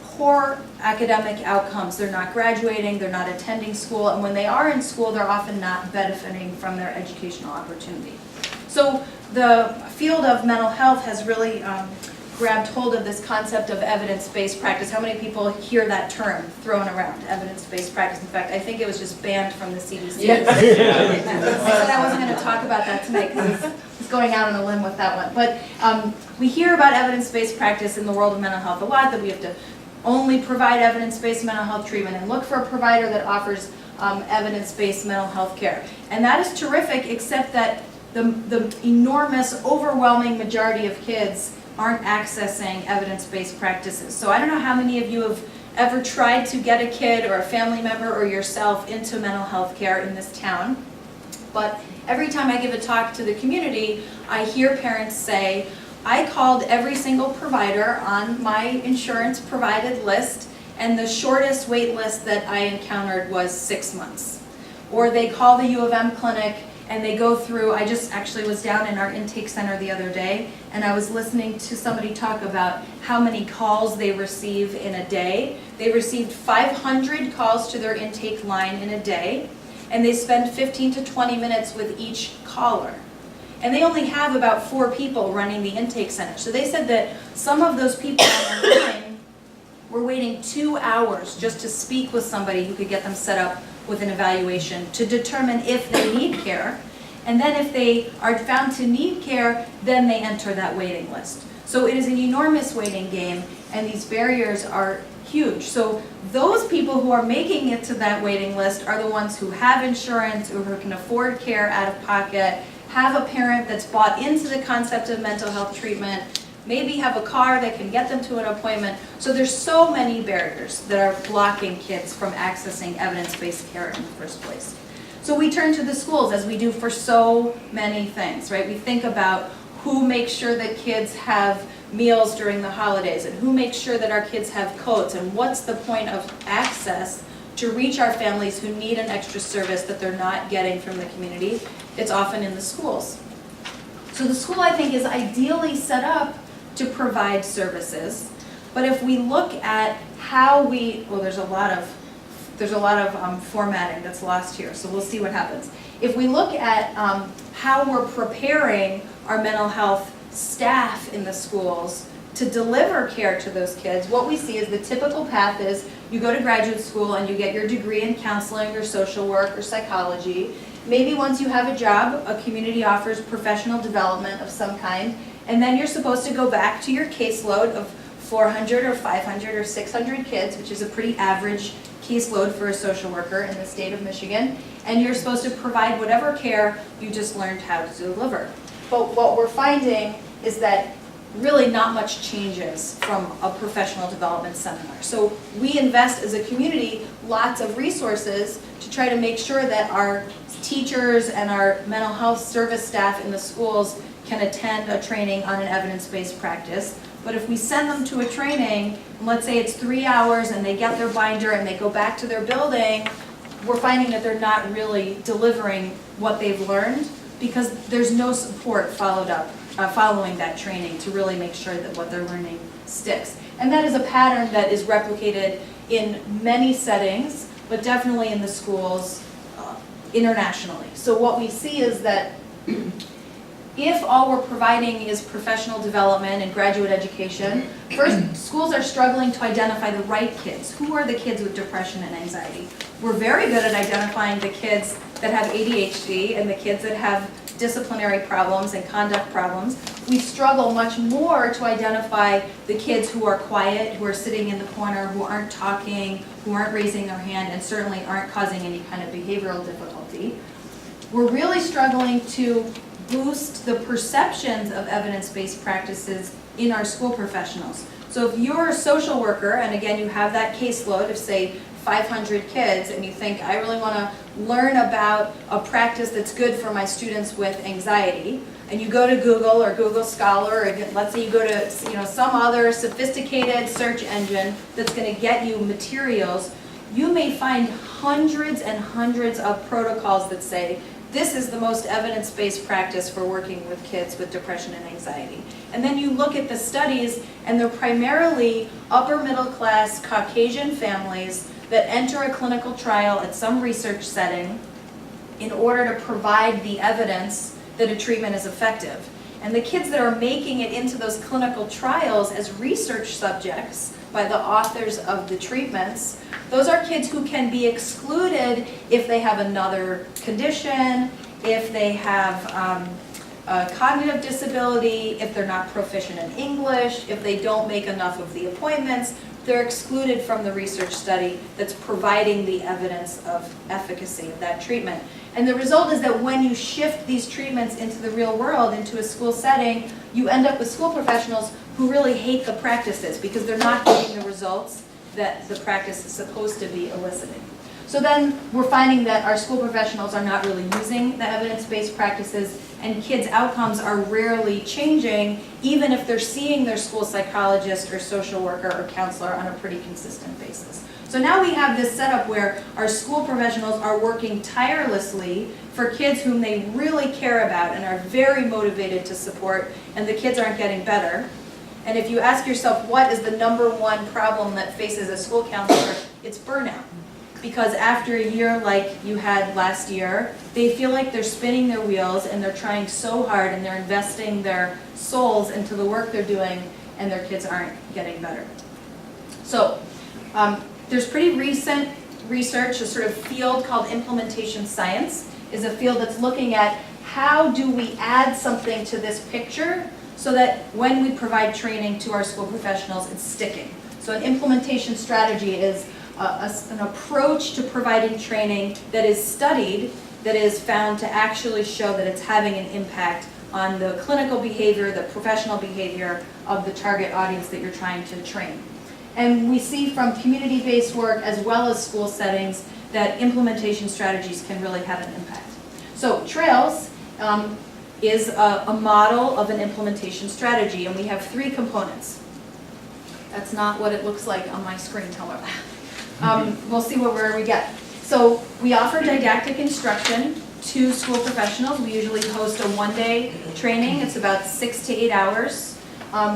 poor academic outcomes. They're not graduating, they're not attending school, and when they are in school, they're often not benefiting from their educational opportunity. So the field of mental health has really grabbed hold of this concept of evidence-based practice. How many people hear that term thrown around, evidence-based practice? In fact, I think it was just banned from the CDC. Yes. I said I wasn't going to talk about that tonight because it's going out on a limb with that one. But we hear about evidence-based practice in the world of mental health a lot, that we have to only provide evidence-based mental health treatment and look for a provider that offers evidence-based mental health care. And that is terrific, except that the enormous, overwhelming majority of kids aren't accessing evidence-based practices. So I don't know how many of you have ever tried to get a kid or a family member or yourself into mental health care in this town, but every time I give a talk to the community, I hear parents say, I called every single provider on my insurance provided list, and the shortest wait list that I encountered was 6 months. Or they call the U of M clinic and they go through, I just actually was down in our intake center the other day, and I was listening to somebody talk about how many calls they receive in a day. They received 500 calls to their intake line in a day, and they spend 15 to 20 minutes with each caller. And they only have about 4 people running the intake center. So they said that some of those people on the line were waiting 2 hours just to speak with somebody who could get them set up with an evaluation to determine if they need care. And then if they are found to need care, then they enter that waiting list. So it is an enormous waiting game, and these barriers are huge. So those people who are making it to that waiting list are the ones who have insurance, or who can afford care out of pocket, have a parent that's bought into the concept of mental health treatment, maybe have a car that can get them to an appointment. So there's so many barriers that are blocking kids from accessing evidence-based care in the first place. So we turn to the schools, as we do for so many things, right? We think about who makes sure that kids have meals during the holidays, and who makes sure that our kids have coats, and what's the point of access to reach our families who need an extra service that they're not getting from the community. It's often in the schools. So the school, I think, is ideally set up to provide services, but if we look at how we, well, there's a lot of formatting that's lost here, so we'll see what happens. If we look at how we're preparing our mental health staff in the schools to deliver care to those kids, what we see is the typical path is you go to graduate school and you get your degree in counseling or social work or psychology. Maybe once you have a job, a community offers professional development of some kind, and then you're supposed to go back to your caseload of 400 or 500 or 600 kids, which is a pretty average caseload for a social worker in the state of Michigan, and you're supposed to provide whatever care you just learned how to deliver. But what we're finding is that really not much changes from a professional development seminar. So we invest as a community lots of resources to try to make sure that our teachers and our mental health service staff in the schools can attend a training on an evidence-based practice. But if we send them to a training, and let's say it's 3 hours and they get their binder and they go back to their building, we're finding that they're not really delivering what they've learned because there's no support following that training to really make sure that what they're learning sticks. And that is a pattern that is replicated in many settings, but definitely in the schools internationally. So what we see is that if all we're providing is professional development and graduate education, first, schools are struggling to identify the right kids. Who are the kids with depression and anxiety? We're very good at identifying the kids that have ADHD and the kids that have disciplinary problems and conduct problems. We struggle much more to identify the kids who are quiet, who are sitting in the corner, who aren't talking, who aren't raising their hand, and certainly aren't causing any kind of behavioral difficulty. We're really struggling to boost the perceptions of evidence-based practices in our school professionals. So if you're a social worker, and again, you have that caseload of, say, 500 kids, and you think, I really want to learn about a practice that's good for my students with anxiety, and you go to Google or Google Scholar, or let's say you go to some other sophisticated search engine that's going to get you materials, you may find hundreds and hundreds of protocols that say, this is the most evidence-based practice for working with kids with depression and anxiety. And then you look at the studies, and they're primarily upper middle class Caucasian families that enter a clinical trial at some research setting in order to provide the evidence that a treatment is effective. And the kids that are making it into those clinical trials as research subjects by the authors of the treatments, those are kids who can be excluded if they have another condition, if they have a cognitive disability, if they're not proficient in English, if they don't make enough of the appointments. They're excluded from the research study that's providing the evidence of efficacy of that treatment. And the result is that when you shift these treatments into the real world, into a school setting, you end up with school professionals who really hate the practices because they're not getting the results that the practice is supposed to be eliciting. So then we're finding that our school professionals are not really using the evidence-based practices, and kids' outcomes are rarely changing, even if they're seeing their school psychologist or social worker or counselor on a pretty consistent basis. So now we have this setup where our school professionals are working tirelessly for kids whom they really care about and are very motivated to support, and the kids aren't getting better. And if you ask yourself, what is the #1 problem that faces a school counselor, it's burnout. Because after a year like you had last year, they feel like they're spinning their wheels and they're trying so hard and they're investing their souls into the work they're doing, and their kids aren't getting better. So there's pretty recent research, a sort of field called implementation science, is a field that's looking at how do we add something to this picture so that when we provide training to our school professionals, it's sticking. So an implementation strategy is an approach to providing training that is studied, that is found to actually show that it's having an impact on the clinical behavior, the professional behavior of the target audience that you're trying to train. And we see from community-based work as well as school settings that implementation strategies can really have an impact. So TRAILS is a model of an implementation strategy, and we have 3 components. That's not what it looks like on my screen, however. We'll see where we get. So we offer didactic instruction to school professionals. We usually host a 1-day training. It's about 6 to 8 hours,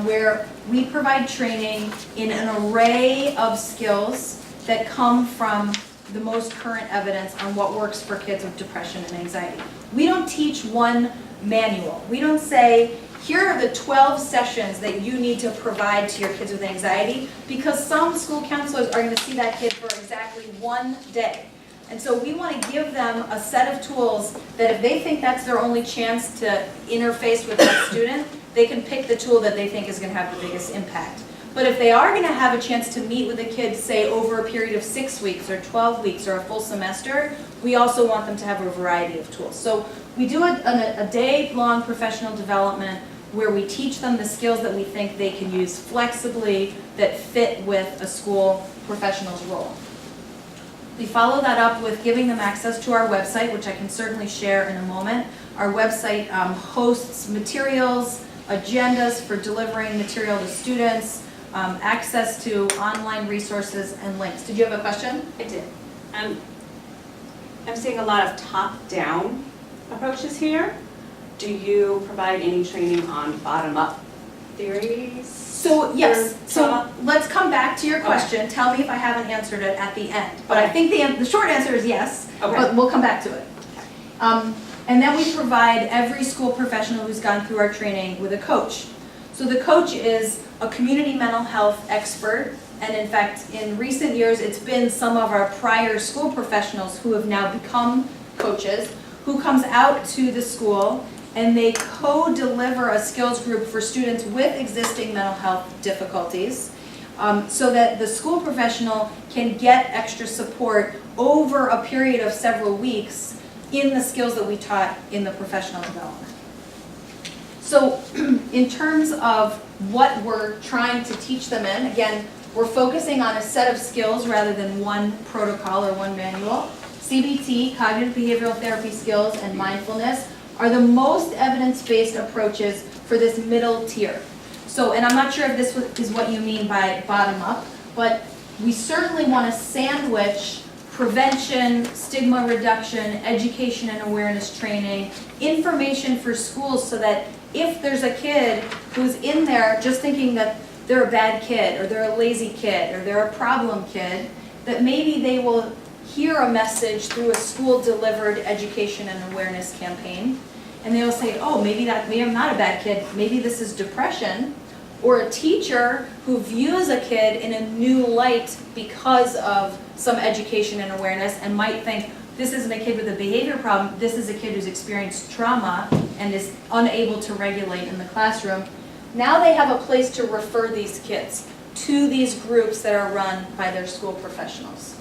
where we provide training in an array of skills that come from the most current evidence on what works for kids with depression and anxiety. We don't teach one manual. We don't say, here are the 12 sessions that you need to provide to your kids with anxiety, because some school counselors are going to see that kid for exactly 1 day. And so we want to give them a set of tools that if they think that's their only chance to interface with that student, they can pick the tool that they think is going to have the biggest impact. But if they are going to have a chance to meet with a kid, say, over a period of 6 weeks or 12 weeks or a full semester, we also want them to have a variety of tools. So we do a day-long professional development where we teach them the skills that we think they can use flexibly that fit with a school professional's role. We follow that up with giving them access to our website, which I can certainly share in a moment. Our website hosts materials, agendas for delivering material to students, access to online resources and links. Did you have a question? I did. I'm seeing a lot of top-down approaches here. Do you provide any training on bottom-up theories? So yes, so let's come back to your question. Okay. Tell me if I haven't answered it at the end. But okay. I think the short answer is yes, okay. But we'll come back to it. Okay. And then we provide every school professional who's gone through our training with a coach. So the coach is a community mental health expert, and in fact, in recent years, it's been some of our prior school professionals who have now become coaches, who comes out to the school and they co-deliver a skills group for students with existing mental health difficulties, so that the school professional can get extra support over a period of several weeks in the skills that we taught in the professional development. So in terms of what we're trying to teach them in, again, we're focusing on a set of skills rather than one protocol or one manual. CBT, cognitive behavioral therapy skills, and mindfulness are the most evidence-based approaches for this middle tier. So, and I'm not sure if this is what you mean by bottom up, but we certainly want to sandwich prevention, stigma reduction, education and awareness training, information for schools so that if there's a kid who's in there just thinking that they're a bad kid or they're a lazy kid or they're a problem kid, that maybe they will hear a message through a school-delivered education and awareness campaign, and they'll say, oh, maybe I'm not a bad kid, maybe this is depression, or a teacher who views a kid in a new light because of some education and awareness and might think, this isn't a kid with a behavior problem, this is a kid who's experienced trauma and is unable to regulate in the classroom. Now they have a place to refer these kids to these groups that are run by their school professionals.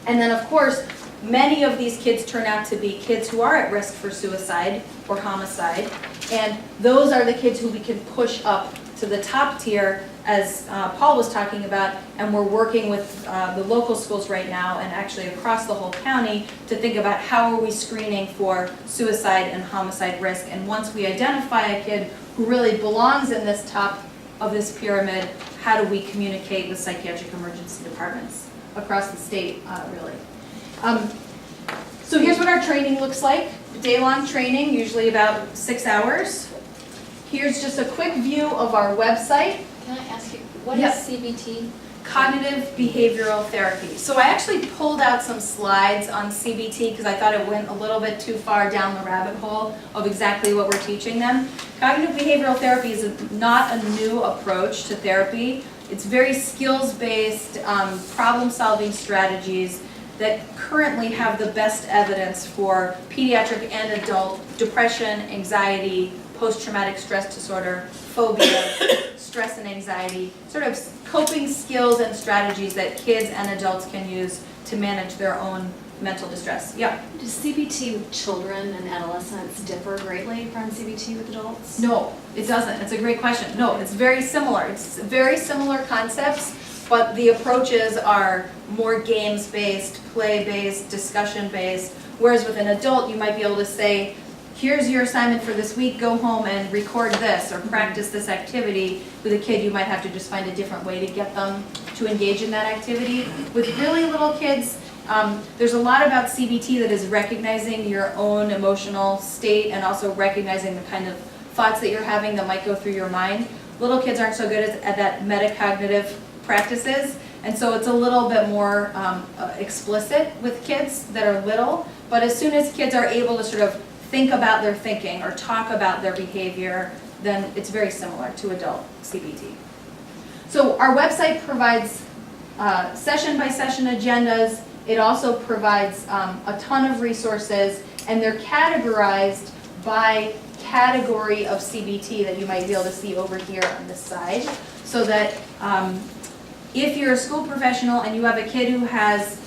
And then of course, many of these kids turn out to be kids who are at risk for suicide or homicide, and those are the kids who we can push up to the top tier, as Paul was talking about, and we're working with the local schools right now and actually across the whole county to think about how are we screening for suicide and homicide risk. And once we identify a kid who really belongs in this top of this pyramid, how do we communicate with psychiatric emergency departments across the state, really. So here's what our training looks like. Day-long training, usually about 6 hours. Here's just a quick view of our website. Can I ask you, what is CBT? Cognitive behavioral therapy. So I actually pulled out some slides on CBT because I thought it went a little bit too far down the rabbit hole of exactly what we're teaching them. Cognitive behavioral therapy is not a new approach to therapy. It's very skills-based, problem-solving strategies that currently have the best evidence for pediatric and adult depression, anxiety, post-traumatic stress disorder, phobia, stress and anxiety, sort of coping skills and strategies that kids and adults can use to manage their own mental distress. Yeah? Does CBT with children and adolescents differ greatly from CBT with adults? No, it doesn't. It's a great question. No, it's very similar. It's very similar concepts, but the approaches are more games-based, play-based, discussion-based, whereas with an adult you might be able to say, here's your assignment for this week, go home and record this or practice this activity. With a kid, you might have to just find a different way to get them to engage in that activity. With really little kids, there's a lot about CBT that is recognizing your own emotional state and also recognizing the kind of thoughts that you're having that might go through your mind. Little kids aren't so good at that metacognitive practices, and so it's a little bit more explicit with kids that are little, but as soon as kids are able to sort of think about their thinking or talk about their behavior, then it's very similar to adult CBT. So our website provides session-by-session agendas. It also provides a ton of resources, and they're categorized by category of CBT that you might be able to see over here on this side, so that if you're a school professional and you have a kid who has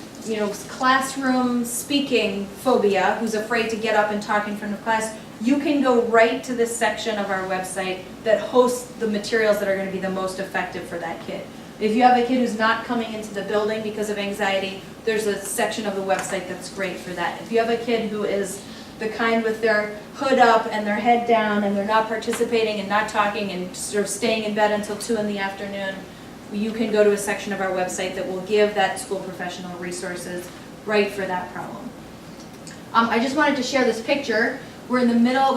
classroom speaking phobia, who's afraid to get up and talk in front of class, you can go right to this section of our website that hosts the materials that are going to be the most effective for that kid. If you have a kid who's not coming into the building because of anxiety, there's a section of the website that's great for that. If you have a kid who is the kind with their hood up and their head down and they're not participating and not talking and sort of staying in bed until 2 in the afternoon, you can go to a section of our website that will give that school professional resources right for that problem. I just wanted to share this picture. We're in the middle.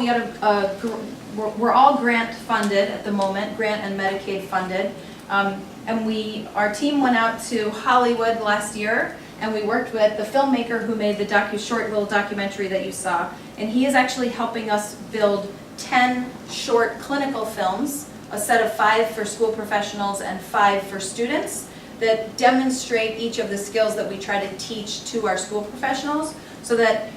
We're all grant funded at the moment, grant and Medicaid funded, and our team went out to Hollywood last year, and we worked with the filmmaker who made the short little documentary that you saw, and he is actually helping us build 10 short clinical films, a set of 5 for school professionals and 5 for students, that demonstrate each of the skills that we try to teach to our school professionals, so that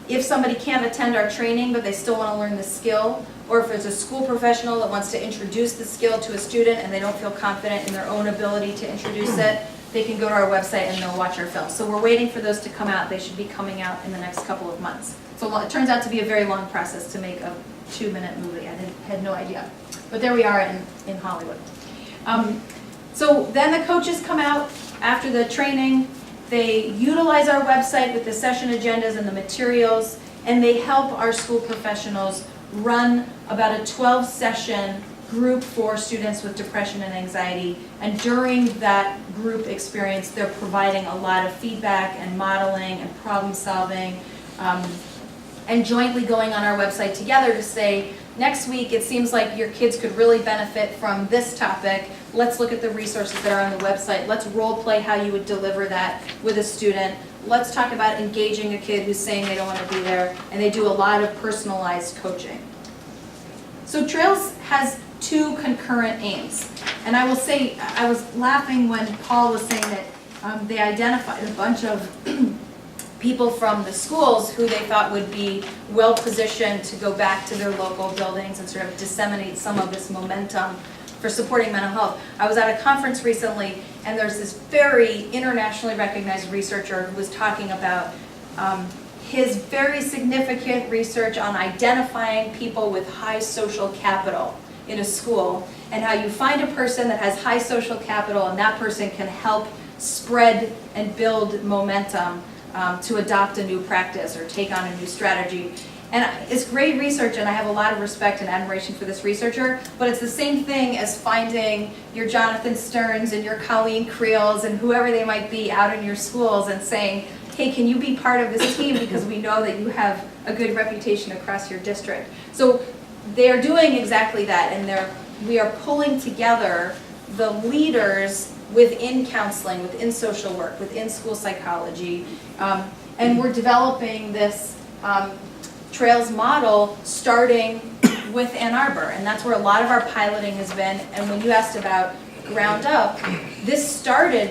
If somebody can't attend our training, but they still want to learn the skill, or if there's a school professional that wants to introduce the skill to a student and they don't feel confident in their own ability to introduce it, they can go to our website and they'll watch our film. So we're waiting for those to come out. They should be coming out in the next couple of months. So it turns out to be a very long process to make a 2-minute movie. I had no idea. But there we are in Hollywood. So then the coaches come out after the training. They utilize our website with the session agendas and the materials, and they help our school professionals run about a 12-session group for students with depression and anxiety. And during that group experience, they're providing a lot of feedback and modeling and problem solving, and jointly going on our website together to say, next week it seems like your kids could really benefit from this topic. Let's look at the resources that are on the website. Let's role play how you would deliver that with a student. Let's talk about engaging a kid who's saying they don't want to be there. And they do a lot of personalized coaching. So Trails has 2 concurrent aims. And I will say, I was laughing when Paul was saying that they identified a bunch of people from the schools who they thought would be well positioned to go back to their local buildings and sort of disseminate some of this momentum for supporting mental health. I was at a conference recently, and there's this very internationally recognized researcher who was talking about his very significant research on identifying people with high social capital in a school, and how you find a person that has high social capital, and that person can help spread and build momentum to adopt a new practice or take on a new strategy. And it's great research, and I have a lot of respect and admiration for this researcher, but it's the same thing as finding your Jonathan Sterns and your Colleen Creels and whoever they might be out in your schools and saying, hey, can you be part of this team because we know that you have a good reputation across your district. So they're doing exactly that, and we are pulling together the leaders within counseling, within social work, within school psychology, and we're developing this Trails model starting with Ann Arbor, and that's where a lot of our piloting has been. And when you asked about ground up,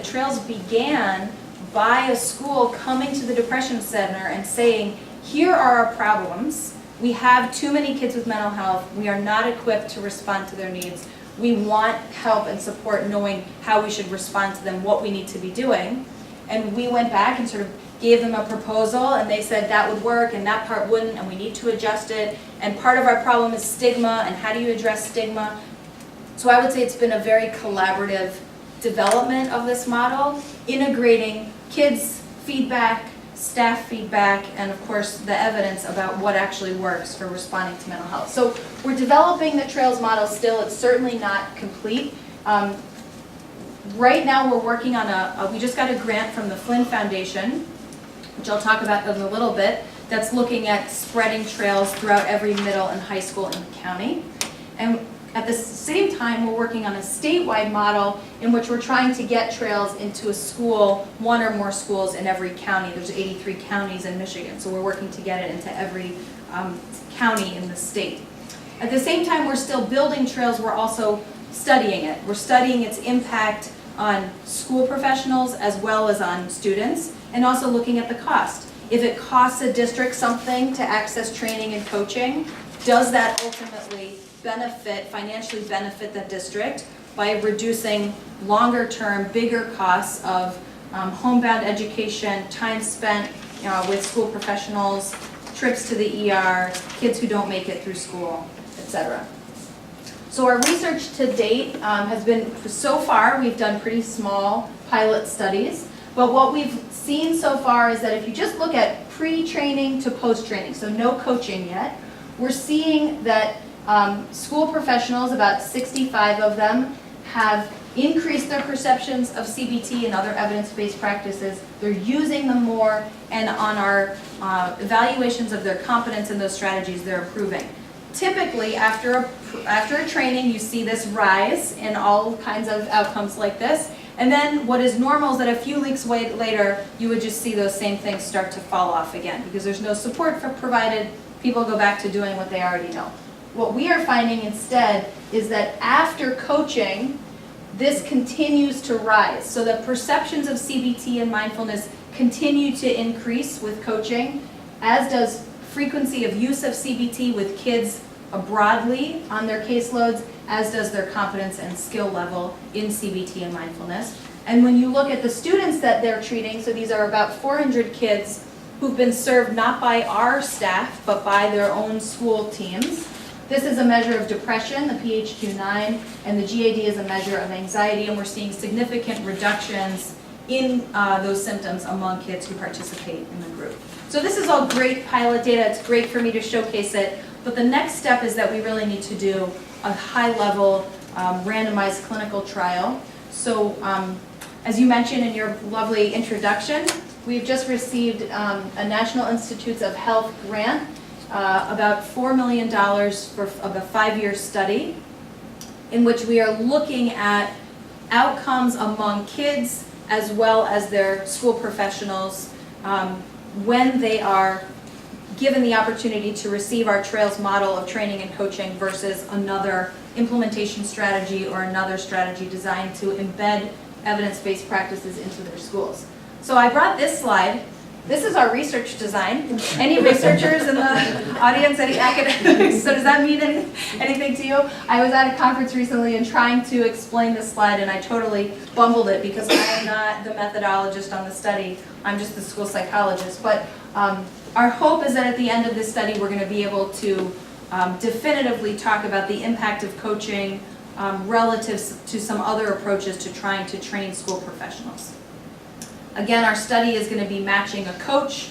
Trails began by a school coming to the Depression Center and saying, here are our problems. We have too many kids with mental health. We are not equipped to respond to their needs. We want help and support knowing how we should respond to them, what we need to be doing. And we went back and sort of gave them a proposal, and they said that would work and that part wouldn't, and we need to adjust it. And part of our problem is stigma, and how do you address stigma? So I would say it's been a very collaborative development of this model, integrating kids' feedback, staff feedback, and of course the evidence about what actually works for responding to mental health. So we're developing the Trails model still. It's certainly not complete. Right now we're working on we just got a grant from the Flynn Foundation, which I'll talk about in a little bit, that's looking at spreading trails throughout every middle and high school in the county. And at the same time, we're working on a statewide model in which we're trying to get trails into a school, 1 or more schools in every county. There's 83 counties in Michigan, so we're working to get it into every county in the state. At the same time we're still building trails, we're also studying it. We're studying its impact on school professionals as well as on students, and also looking at the cost. If it costs a district something to access training and coaching, does that ultimately financially benefit the district by reducing longer-term, bigger costs of homebound education, time spent with school professionals, trips to the ER, kids who don't make it through school, etc. So our research to date has been, so far, we've done pretty small pilot studies, but what we've seen so far is that if you just look at pre-training to post-training, so no coaching yet, we're seeing that school professionals, about 65 of them, have increased their perceptions of CBT and other evidence-based practices. They're using them more, and on our evaluations of their competence in those strategies, they're improving. Typically, after a training, you see this rise in all kinds of outcomes like this, and then what is normal is that a few weeks later, you would just see those same things start to fall off again, because there's no support provided. People go back to doing what they already know. What we are finding instead is that after coaching, this continues to rise. So the perceptions of CBT and mindfulness continue to increase with coaching. as does frequency of use of CBT with kids broadly on their caseloads, as does their competence and skill level in CBT and mindfulness. And when you look at the students that they're treating, so these are about 400 kids who've been served not by our staff, but by their own school teams. This is a measure of depression, the PHQ-9, and the GAD is a measure of anxiety, and we're seeing significant reductions in those symptoms among kids who participate in the group. So this is all great pilot data, it's great for me to showcase it, but the next step is that we really need to do a high-level randomized clinical trial. So as you mentioned in your lovely introduction, we've just received a National Institutes of Health grant, about $4 million of a 5-year study in which we are looking at outcomes among kids as well as their school professionals when they are given the opportunity to receive our Trails model of training and coaching versus another implementation strategy or another strategy designed to embed evidence-based practices into their schools. So I brought this slide. This is our research design. Any researchers in the audience, any academics? So does that mean anything to you? I was at a conference recently and trying to explain this slide and I totally bumbled it because I am not the methodologist on the study. I'm just the school psychologist. But our hope is that at the end of this study we're going to be able to definitively talk about the impact of coaching relative to some other approaches to trying to train school professionals. Again, our study is going to be matching a coach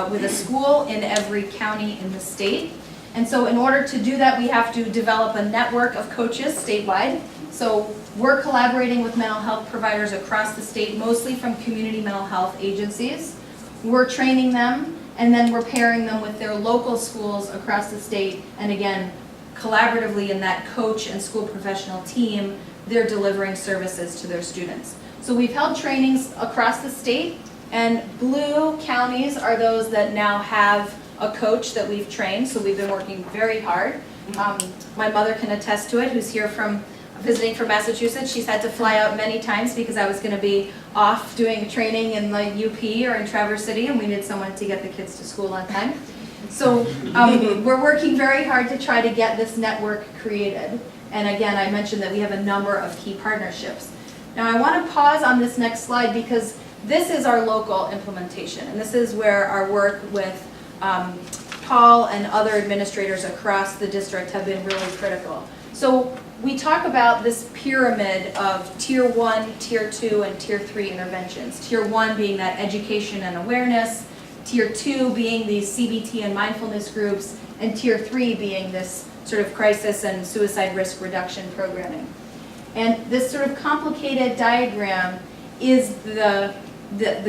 with a school in every county in the state. And so in order to do that, we have to develop a network of coaches statewide. So we're collaborating with mental health providers across the state, mostly from community mental health agencies. We're training them, and then we're pairing them with their local schools across the state. And again, collaboratively in that coach and school professional team, they're delivering services to their students. So we've held trainings across the state, and blue counties are those that now have a coach that we've trained, so we've been working very hard. My mother can attest to it, who's here from visiting from Massachusetts. She's had to fly out many times because I was going to be off doing training in the UP or in Traverse City, and we needed someone to get the kids to school on time. So we're working very hard to try to get this network created. And again, I mentioned that we have a number of key partnerships. Now I want to pause on this next slide because this is our local implementation, and this is where our work with Paul and other administrators across the district have been really critical. So we talk about this pyramid of Tier 1, Tier 2, and Tier 3 interventions. Tier 1 being that education and awareness, Tier 2 being these CBT and mindfulness groups, and Tier 3 being this sort of crisis and suicide risk reduction programming. And this sort of complicated diagram is the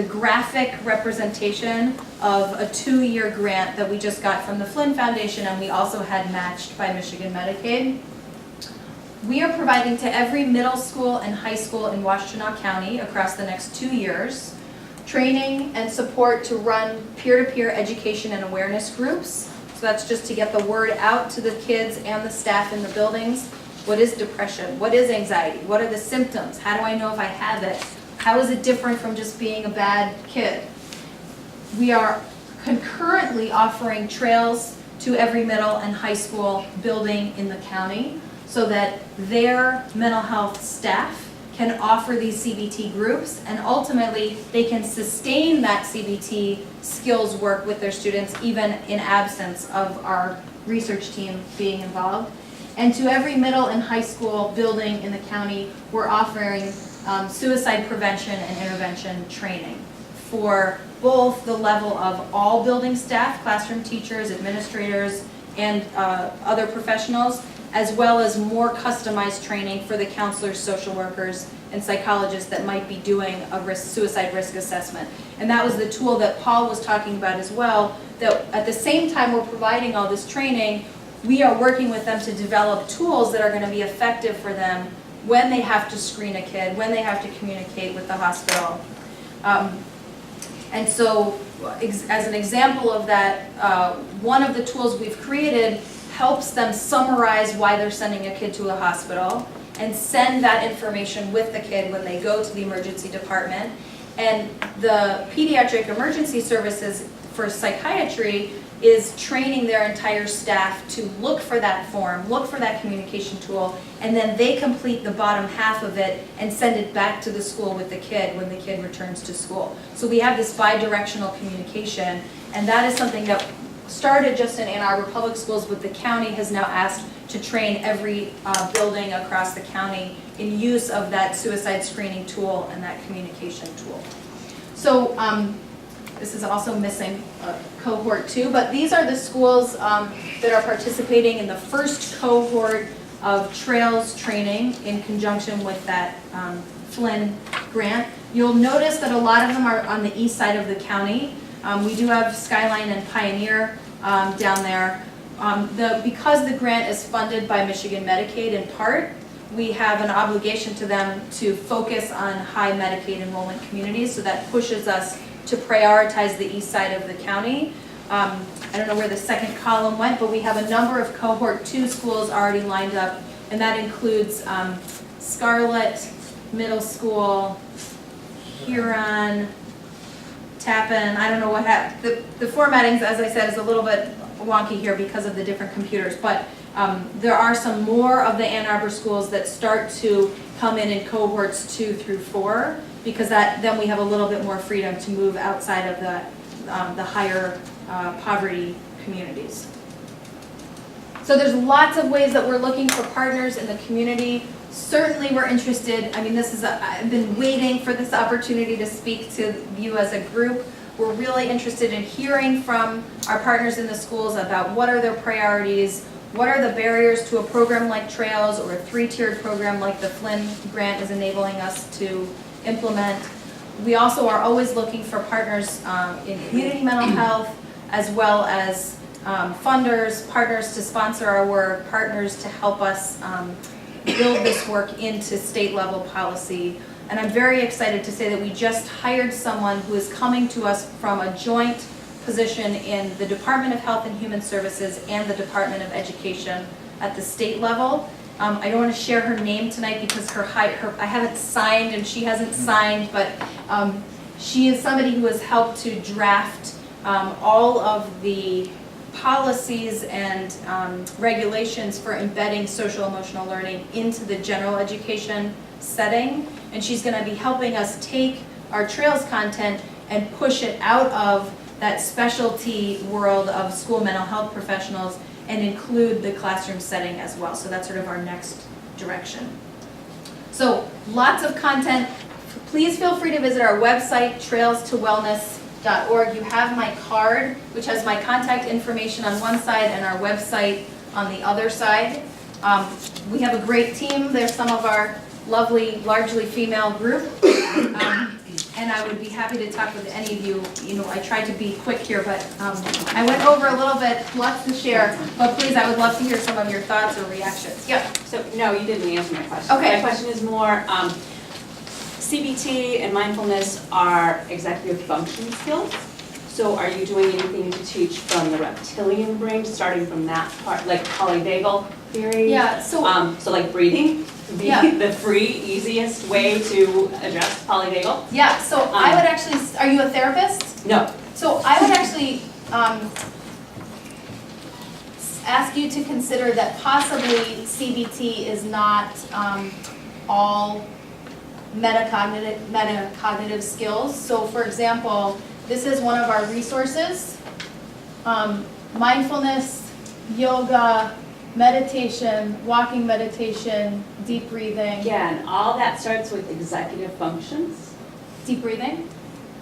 graphic representation of a 2-year grant that we just got from the Flynn Foundation, and we also had matched by Michigan Medicaid. We are providing to every middle school and high school in Washtenaw County across the next 2 years training and support to run peer-to-peer education and awareness groups. So that's just to get the word out to the kids and the staff in the buildings. What is depression? What is anxiety? What are the symptoms? How do I know if I have it? How is it different from just being a bad kid? We are concurrently offering trails to every middle and high school building in the county so that their mental health staff can offer these CBT groups, and ultimately they can sustain that CBT skills work with their students even in absence of our research team being involved. And to every middle and high school building in the county, we're offering suicide prevention and intervention training for both the level of all building staff, classroom teachers, administrators, and other professionals, as well as more customized training for the counselors, social workers, and psychologists that might be doing a suicide risk assessment. And that was the tool that Paul was talking about as well, that at the same time we're providing all this training, we are working with them to develop tools that are going to be effective for them when they have to screen a kid, when they have to communicate with the hospital. And so, as an example of that, one of the tools we've created helps them summarize why they're sending a kid to a hospital and send that information with the kid when they go to the emergency department. And the pediatric emergency services for psychiatry is training their entire staff to look for that form, look for that communication tool, and then they complete the bottom half of it and send it back to the school with the kid when the kid returns to school. So we have this bi-directional communication, and that is something that started just in Ann Arbor Public Schools, but the county has now asked to train every building across the county in use of that suicide screening tool and that communication tool. So this is also missing cohort 2, but these are the schools that are participating in the first cohort of Trails training in conjunction with that Flynn grant. You'll notice that a lot of them are on the east side of the county. We do have Skyline and Pioneer down there. Because the grant is funded by Michigan Medicaid in part, we have an obligation to them to focus on high Medicaid enrollment communities, so that pushes us to prioritize the east side of the county. I don't know where the second column went, but we have a number of cohort 2 schools already lined up, and that includes Scarlett Middle School, Huron, Tappan. I don't know what happened. The formatting, as I said, is a little bit wonky here because of the different computers, but there are some more of the Ann Arbor schools that start to come in cohorts 2 through 4, because then we have a little bit more freedom to move outside of the higher poverty communities. So there's lots of ways that we're looking for partners in the community. Certainly we're interested, I mean, I've been waiting for this opportunity to speak to you as a group. We're really interested in hearing from our partners in the schools about what are their priorities, what are the barriers to a program like Trails or a 3-tiered program like the Flynn grant is enabling us to implement. We also are always looking for partners in community mental health, as well as funders, partners to sponsor our work, partners to help us build this work into state level policy. And I'm very excited to say that we just hired someone who is coming to us from a joint position in the Department of Health and Human Services and the Department of Education at the state level. I don't want to share her name tonight because I haven't signed and she hasn't signed, but she is somebody who has helped to draft all of the policies and regulations for embedding social emotional learning into the general education setting. And she's going to be helping us take our Trails content and push it out of that specialty world of school mental health professionals and include the classroom setting as well. So that's sort of our next direction. So lots of content. Please feel free to visit our website, trailstowellness.org. You have my card, which has my contact information on one side and our website on the other side. We have a great team. There's some of our lovely, largely female group. And I would be happy to talk with any of you. You know, I tried to be quick here, but I went over a little bit, lots to share. But please, I would love to hear some of your thoughts or reactions. Yeah. So, no, you didn't answer my question. Okay. My question is more, CBT and mindfulness are executive function skills. So are you doing anything to teach from the reptilian brain, starting from that part, like polyvagal theory? Yeah, so like breathing? The free, easiest way to address polyvagal? Yeah, so I would actually, are you a therapist? No. So I would actually ask you to consider that possibly CBT is not all metacognitive skills. So for example, this is one of our resources, mindfulness, yoga, meditation, walking meditation, deep breathing. Again, all that starts with executive functions. Deep breathing?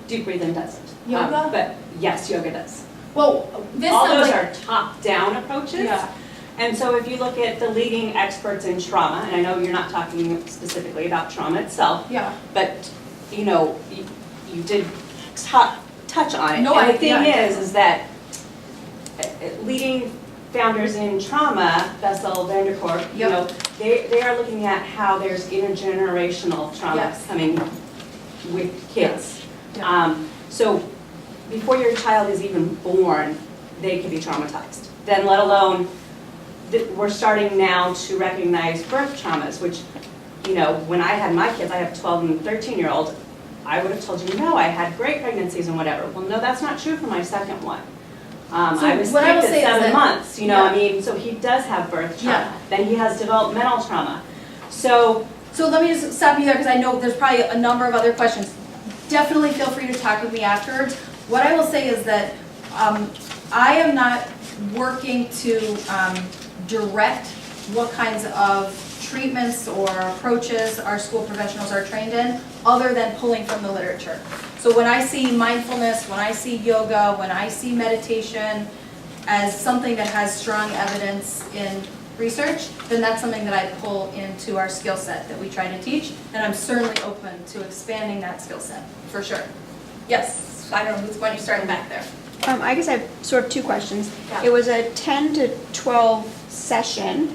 Deep breathing doesn't. Yoga? But yes, yoga does. Well, this all sounds those like are top-down approaches. Yeah. And so if you look at the leading experts in trauma, and I know you're not talking specifically about trauma itself, yeah. but you know, you did touch on it. No, and the thing is that leading founders in trauma, Bessel, Vanderkorp, you know, they are looking at how there's intergenerational trauma coming with kids. So before your child is even born, they can be traumatized. Then let alone, we're starting now to recognize birth traumas, which, you know, when I had my kids, I have 12 and 13-year-old, I would have told you, no, I had great pregnancies and whatever. Well, no, that's not true for my second one. I was what I will kicked say at is 7 that- months, you know, Yeah. I mean, so he does have birth trauma. Yeah. Then he has developmental trauma. So So let me just stop you there, because I know there's probably a number of other questions. Definitely feel free to talk with me afterwards. What I will say is that I am not working to direct what kinds of treatments or approaches our school professionals are trained in, other than pulling from the literature. So when I see mindfulness, when I see yoga, when I see meditation as something that has strong evidence in research, then that's something that I pull into our skill set that we try to teach, and I'm certainly open to expanding that skill set, for sure. Yes, I don't know, who's going to start back there? I guess I have sort of two questions. Yeah. It was a 10 to 12 session.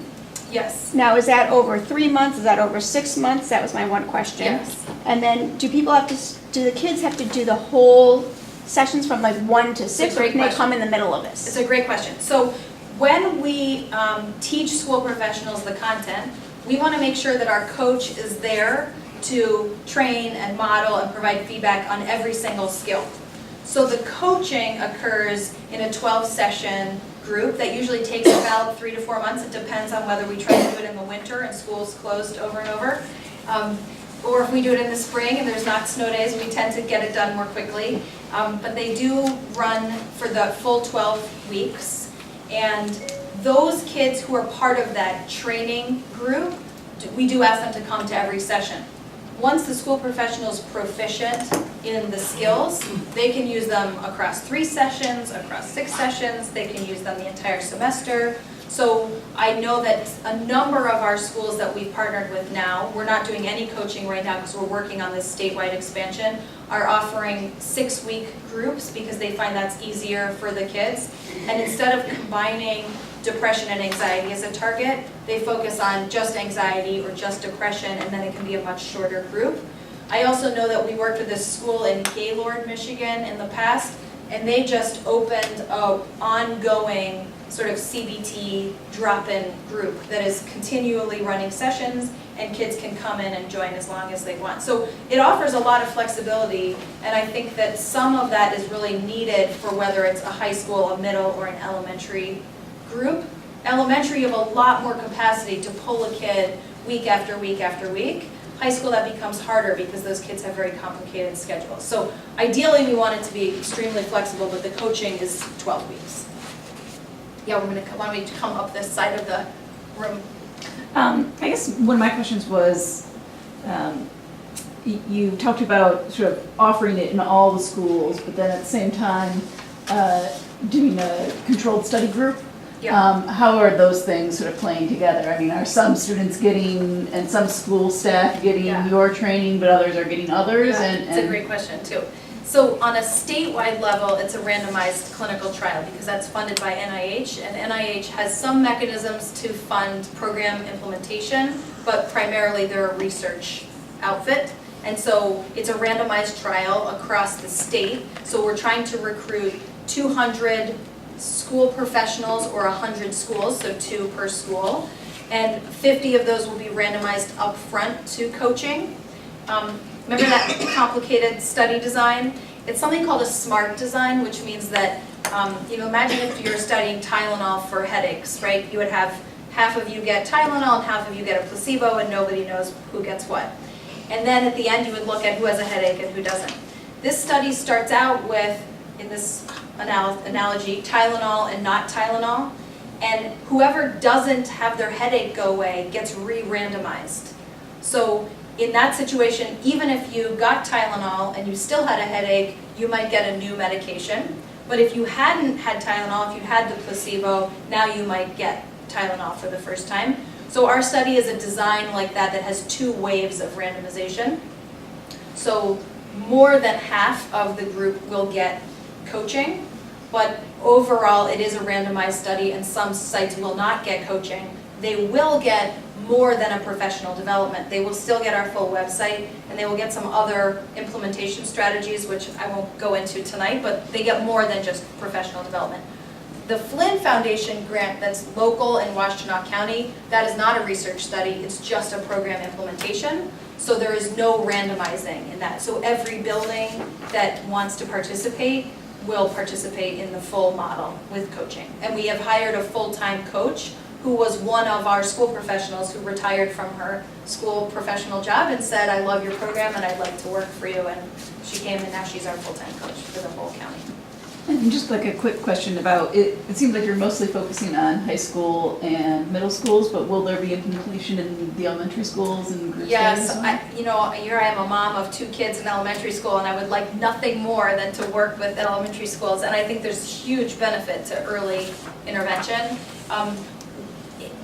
Yes. Now, is that over 3 months? Is that over 6 months? That was my one question. Yes. And then, do the kids have to do the whole sessions from like 1 to 6, or great can they question. come in the middle of this? It's a great question. So when we teach school professionals the content, we want to make sure that our coach is there to train and model and provide feedback on every single skill. So the coaching occurs in a 12-session group that usually takes about 3 to 4 months. It depends on whether we try to do it in the winter and school's closed over and over. Or if we do it in the spring and there's not snow days, we tend to get it done more quickly. But they do run for the full 12 weeks. And those kids who are part of that training group, we do ask them to come to every session. Once the school professional is proficient in the skills, they can use them across 3 sessions, across 6 sessions, they can use them the entire semester. So I know that a number of our schools that we've partnered with now, we're not doing any coaching right now because we're working on this statewide expansion, are offering 6-week groups because they find that's easier for the kids. And instead of combining depression and anxiety as a target, they focus on just anxiety or just depression, and then it can be a much shorter group. I also know that we worked with a school in Gaylord, Michigan in the past, and they just opened an ongoing sort of CBT drop-in group that is continually running sessions, and kids can come in and join as long as they want. So it offers a lot of flexibility, and I think that some of that is really needed for whether it's a high school, a middle, or an elementary group. Elementary, you have a lot more capacity to pull a kid week after week after week. High school, that becomes harder because those kids have very complicated schedules. So ideally, we want it to be extremely flexible, but the coaching is 12 weeks. Yeah, why don't we come up this side of the room? I guess one of my questions was, you talked about sort of offering it in all the schools, but then at the same time, doing a controlled study group. Yeah. How are those things sort of playing together? I mean, are some students getting, and some school staff getting your training, but others are getting others? Yeah, it's a great question too. So on a statewide level, it's a randomized clinical trial because that's funded by NIH, and NIH has some mechanisms to fund program implementation, but primarily they're a research outfit. And so it's a randomized trial across the state. So we're trying to recruit 200 school professionals or 100 schools, so 2 per school. And 50 of those will be randomized up front to coaching. Remember that complicated study design? It's something called a SMART design, which means that, imagine if you're studying Tylenol for headaches, right? You would have half of you get Tylenol and half of you get a placebo, and nobody knows who gets what. And then at the end, you would look at who has a headache and who doesn't. This study starts out with, in this analogy, Tylenol and not Tylenol, and whoever doesn't have their headache go away gets re-randomized. So in that situation, even if you got Tylenol and you still had a headache, you might get a new medication. But if you hadn't had Tylenol, if you had the placebo, now you might get Tylenol for the first time. So our study is a design like that that has 2 waves of randomization. So more than half of the group will get coaching, but overall it is a randomized study, and some sites will not get coaching. They will get more than a professional development. They will still get our full website, and they will get some other implementation strategies, which I won't go into tonight, but they get more than just professional development. The Flynn Foundation grant that's local in Washtenaw County, that is not a research study, it's just a program implementation. So there is no randomizing in that. So every building that wants to participate will participate in the full model with coaching. And we have hired a full-time coach who was one of our school professionals who retired from her school professional job and said, I love your program and I'd like to work for you. And she came and now she's our full-time coach for the whole county. And just like a quick question about, it seems like you're mostly focusing on high school and middle schools, but will there be implementation in the elementary schools and group Yes, studies? here I am, a mom of 2 kids in elementary school, and I would like nothing more than to work with elementary schools, and I think there's huge benefit to early intervention.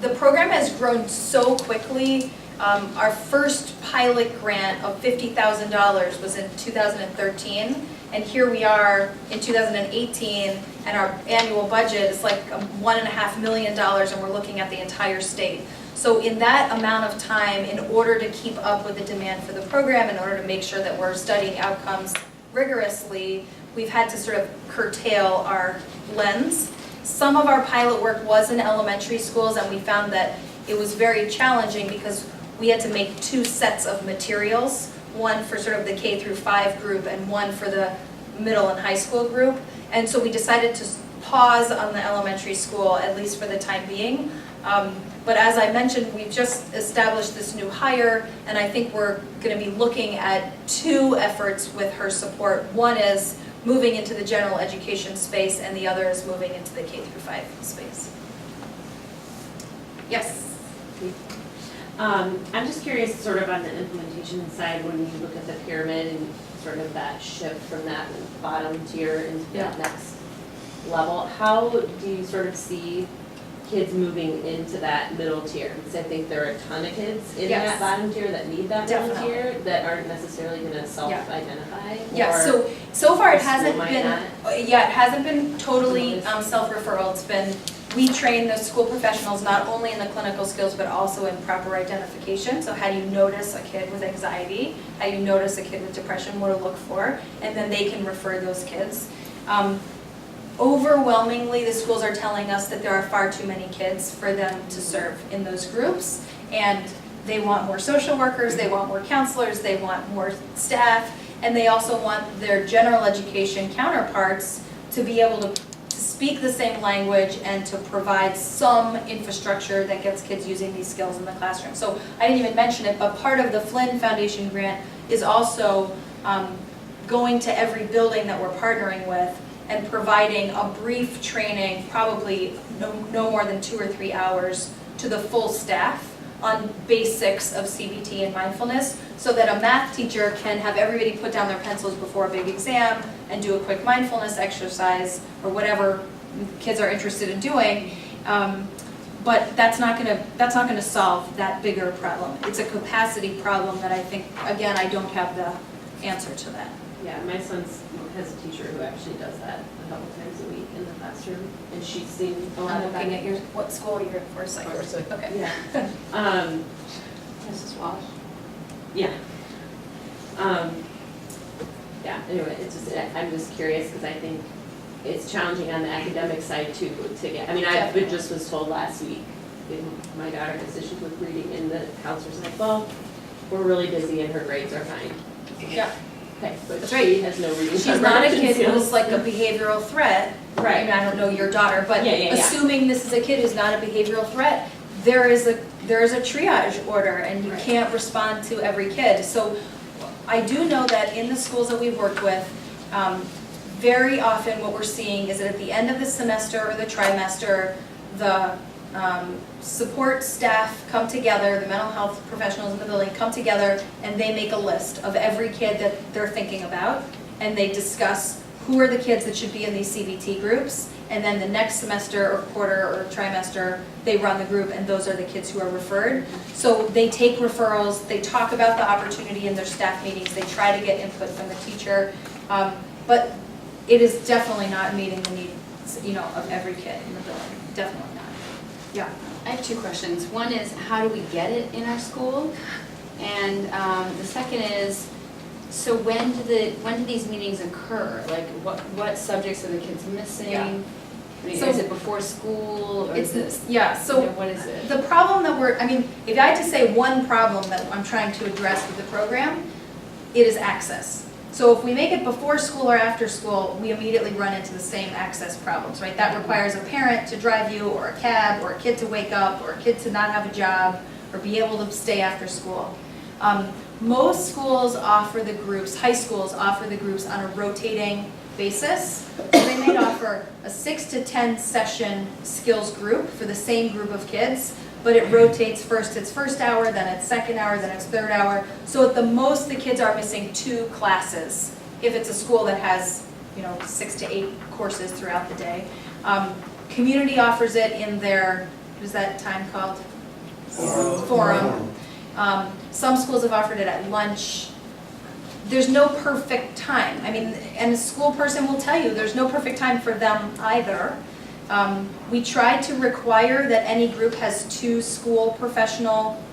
The program has grown so quickly. Our first pilot grant of $50,000 was in 2013, and here we are in 2018, and our annual budget is like $1.5 million, and we're looking at the entire state. So in that amount of time, in order to keep up with the demand for the program, in order to make sure that we're studying outcomes rigorously, we've had to sort of curtail our lens. Some of our pilot work was in elementary schools, and we found that it was very challenging because we had to make 2 sets of materials, one for sort of the K through 5 group and one for the middle and high school group. And so we decided to pause on the elementary school, at least for the time being. But as I mentioned, we've just established this new hire, and I think we're going to be looking at 2 efforts with her support. One is moving into the general education space, and the other is moving into the K through 5 space. Yes? I'm just curious, sort of on the implementation side, when you look at the pyramid and sort of that shift from that bottom tier into that next level, how do you sort of see kids moving into that middle tier? Because I think there are a ton of kids in that bottom tier that need that middle tier that aren't necessarily going to self-identify. Yeah. So far it hasn't been. It hasn't been totally self-referral. It's been. We train the school professionals not only in the clinical skills but also in proper identification. So how do you notice a kid with anxiety? How do you notice a kid with depression? What to look for? And then they can refer those kids. Overwhelmingly, the schools are telling us that there are far too many kids for them to serve in those groups. And they want more social workers, they want more counselors, they want more staff, and they also want their general education counterparts to be able to speak the same language and to provide some infrastructure that gets kids using these skills in the classroom. So I didn't even mention it, but part of the Flynn Foundation grant is also going to every building that we're partnering with and providing a brief training, probably no more than 2 or 3 hours, to the full staff on basics of CBT and mindfulness, so that a math teacher can have everybody put down their pencils before a big exam and do a quick mindfulness exercise or whatever kids are interested in doing. But that's not gonna solve that bigger problem. It's a capacity problem that I think, again, I don't have the answer to that. Yeah, my son has a teacher who actually does that a couple times a week in the classroom, and she's seen a lot of that. Looking at what school you're for, Forsyth. Okay. Yeah. Mrs. Walsh. Yeah. Yeah, anyway, it's just, I'm just curious because I think it's challenging on the academic side too to get, I mean, I just was told last week, my daughter has issues with reading, and the counselor's like, well, we're really busy and her grades are fine. Yeah. Okay, but That's she right. has no reading. She's not a kid skills. who's like a behavioral threat. Right. I mean, I don't know your daughter, but Yeah. assuming this is a kid who's not a behavioral threat, there is a triage order, and you can't respond to every kid. So I do know that in the schools that we've worked with, very often what we're seeing is that at the end of the semester or the trimester, the support staff come together, the mental health professionals in the building come together, and they make a list of every kid that they're thinking about, and they discuss who are the kids that should be in these CBT groups, and then the next semester or quarter or trimester, they run the group, and those are the kids who are referred. So they take referrals, they talk about the opportunity in their staff meetings, they try to get input from the teacher, but it is definitely not meeting the needs, of every kid in the building, definitely not. Yeah. I have 2 questions. One is, how do we get it in our school? And the second is, so when do these meetings occur? Like, what subjects are the kids missing? Yeah. I mean, So- is it before school or is it? Yeah, so What is it? the problem that if I had to say one problem that I'm trying to address with the program, it is access. So if we make it before school or after school, we immediately run into the same access problems, right? That requires a parent to drive you, or a cab, or a kid to wake up, or a kid to not have a job, or be able to stay after school. Most schools offer the groups, high schools offer the groups on a rotating basis. So they may offer a 6 to 10 session skills group for the same group of kids, but it rotates first it's first hour, then it's second hour, then it's third hour. So at the most, the kids are missing 2 classes if it's a school that has, 6 to 8 courses throughout the day. Community offers it in their, what is that time called? Forum. Some schools have offered it at lunch. There's no perfect time. And a school person will tell you there's no perfect time for them either. We try to require that any group has 2 school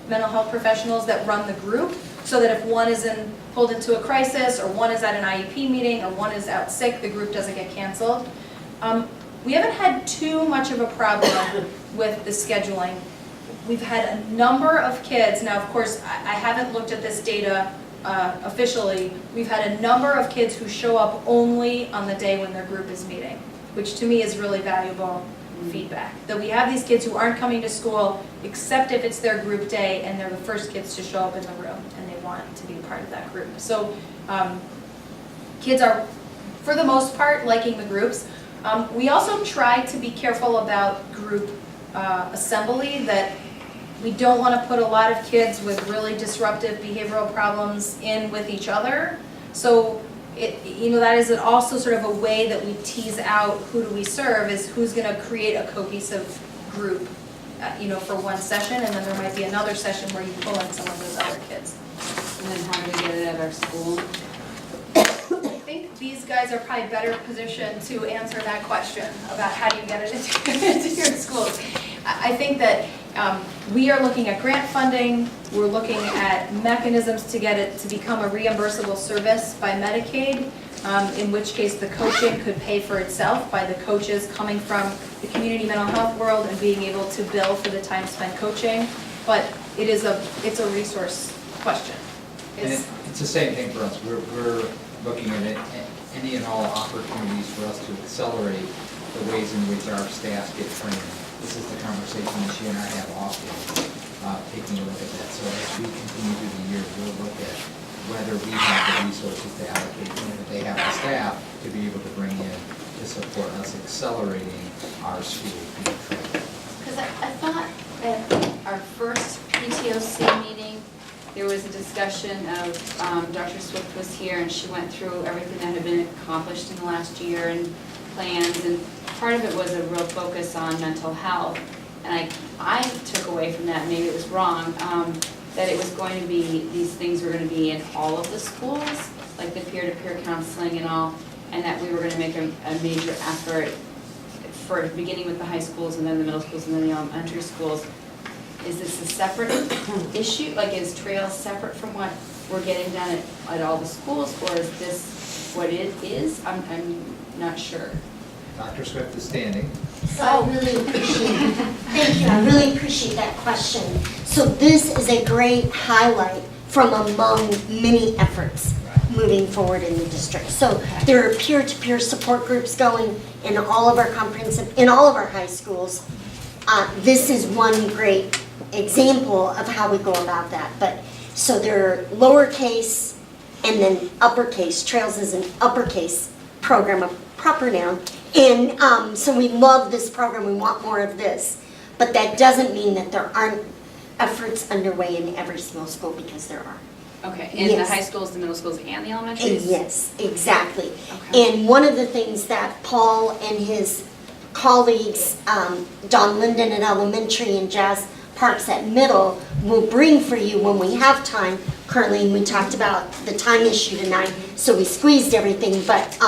mental health professionals that run the group, so that if one is pulled into a crisis, or one is at an IEP meeting, or one is out sick, the group doesn't get canceled. We haven't had too much of a problem with the scheduling. We've had a number of kids, now of course I haven't looked at this data officially, we've had a number of kids who show up only on the day when their group is meeting, which to me is really valuable feedback. That we have these kids who aren't coming to school except if it's their group day and they're the first kids to show up in the room and they want to be part of that group. So kids are, for the most part, liking the groups. We also try to be careful about group assembly, that we don't want to put a lot of kids with really disruptive behavioral problems in with each other. So that is also sort of a way that we tease out who do we serve, is who's going to create a cohesive group, for one session, and then there might be another session where you pull in some of those other kids. And then how do we get it at our school? I think these guys are probably better positioned to answer that question about how do you get it into your schools. I think that we are looking at grant funding, we're looking at mechanisms to get it to become a reimbursable service by Medicaid, in which case the coaching could pay for itself by the coaches coming from the community mental health world and being able to bill for the time spent coaching. But it's a resource question. And it's the same thing for us. We're looking at any and all opportunities for us to accelerate the ways in which our staff get trained. This is the conversation that she and I have often, taking a look at that. So as we continue through the year, we'll look at whether we have the resources to allocate, and if they have the staff to be able to bring in to support us accelerating our school training. Because I thought at our first PTOC meeting, there was a discussion of, Dr. Swift was here and she went through everything that had been accomplished in the last year and plans, and part of it was a real focus on mental health. And I took away from that, maybe it was wrong, that it was going to be, these things were going to be in all of the schools, like the peer-to-peer counseling and all, and that we were going to make a major effort for beginning with the high schools and then the middle schools and then the elementary schools. Is this a separate issue? Like, is Trails separate from what we're getting done at all the schools, or is this what it is? I'm not sure. Dr. Swift is standing. So I really appreciate, thank you, I really appreciate that question. So this is a great highlight from among many efforts moving forward in the district. So there are peer-to-peer support groups going in all of our in all of our high schools. This is one great example of how we go about that. But so there are lowercase and then uppercase. Trails is an uppercase program, a proper noun. And so we love this program, we want more of this. But that doesn't mean that there aren't efforts underway in every single school, because there are. Okay, in the high schools, the middle schools, and the elementaries? Yes, exactly. Okay. And one of the things that Paul and his colleagues, Don Linden at elementary and Jazz Parks at middle, will bring for you when we have time. Currently, we talked about the time issue tonight, so we squeezed everything, but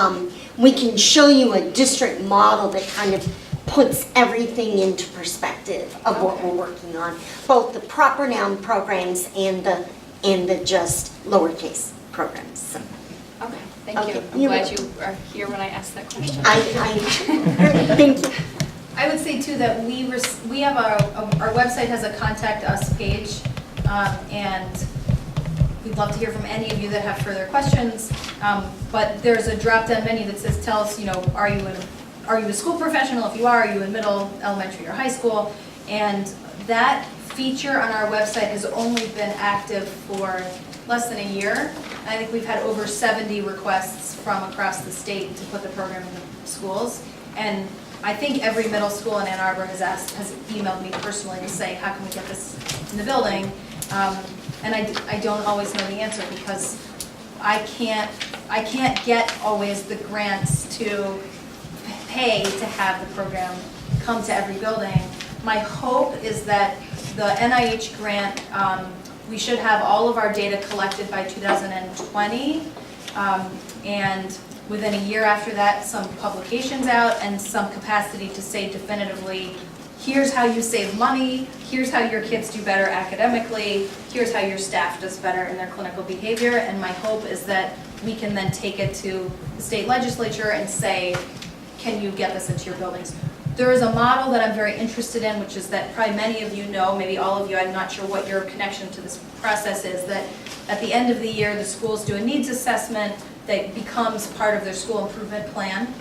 we can show you a district model that kind of puts everything into perspective of what we're working on, both the proper noun programs and the just lowercase programs. So. Okay, thank you. Okay, I'm you- glad you are here when I asked that question. Thank you. I would say too that we have our website has a contact us page, and we'd love to hear from any of you that have further questions. But there's a drop-down menu that says, tell us, are you a school professional? If you are you in middle, elementary, or high school? And that feature on our website has only been active for less than a year. I think we've had over 70 requests from across the state to put the program in the schools. And I think every middle school in Ann Arbor has emailed me personally to say, how can we get this in the building? And I don't always know the answer because I can't get always the grants to pay to have the program come to every building. My hope is that the NIH grant, we should have all of our data collected by 2020, and within a year after that, some publications out and some capacity to say definitively, here's how you save money, here's how your kids do better academically, here's how your staff does better in their clinical behavior, and my hope is that we can then take it to the state legislature and say, can you get this into your buildings? There is a model that I'm very interested in, which is that probably many of you know, maybe all of you, I'm not sure what your connection to this process is, that at the end of the year, the schools do a needs assessment that becomes part of their school improvement plan.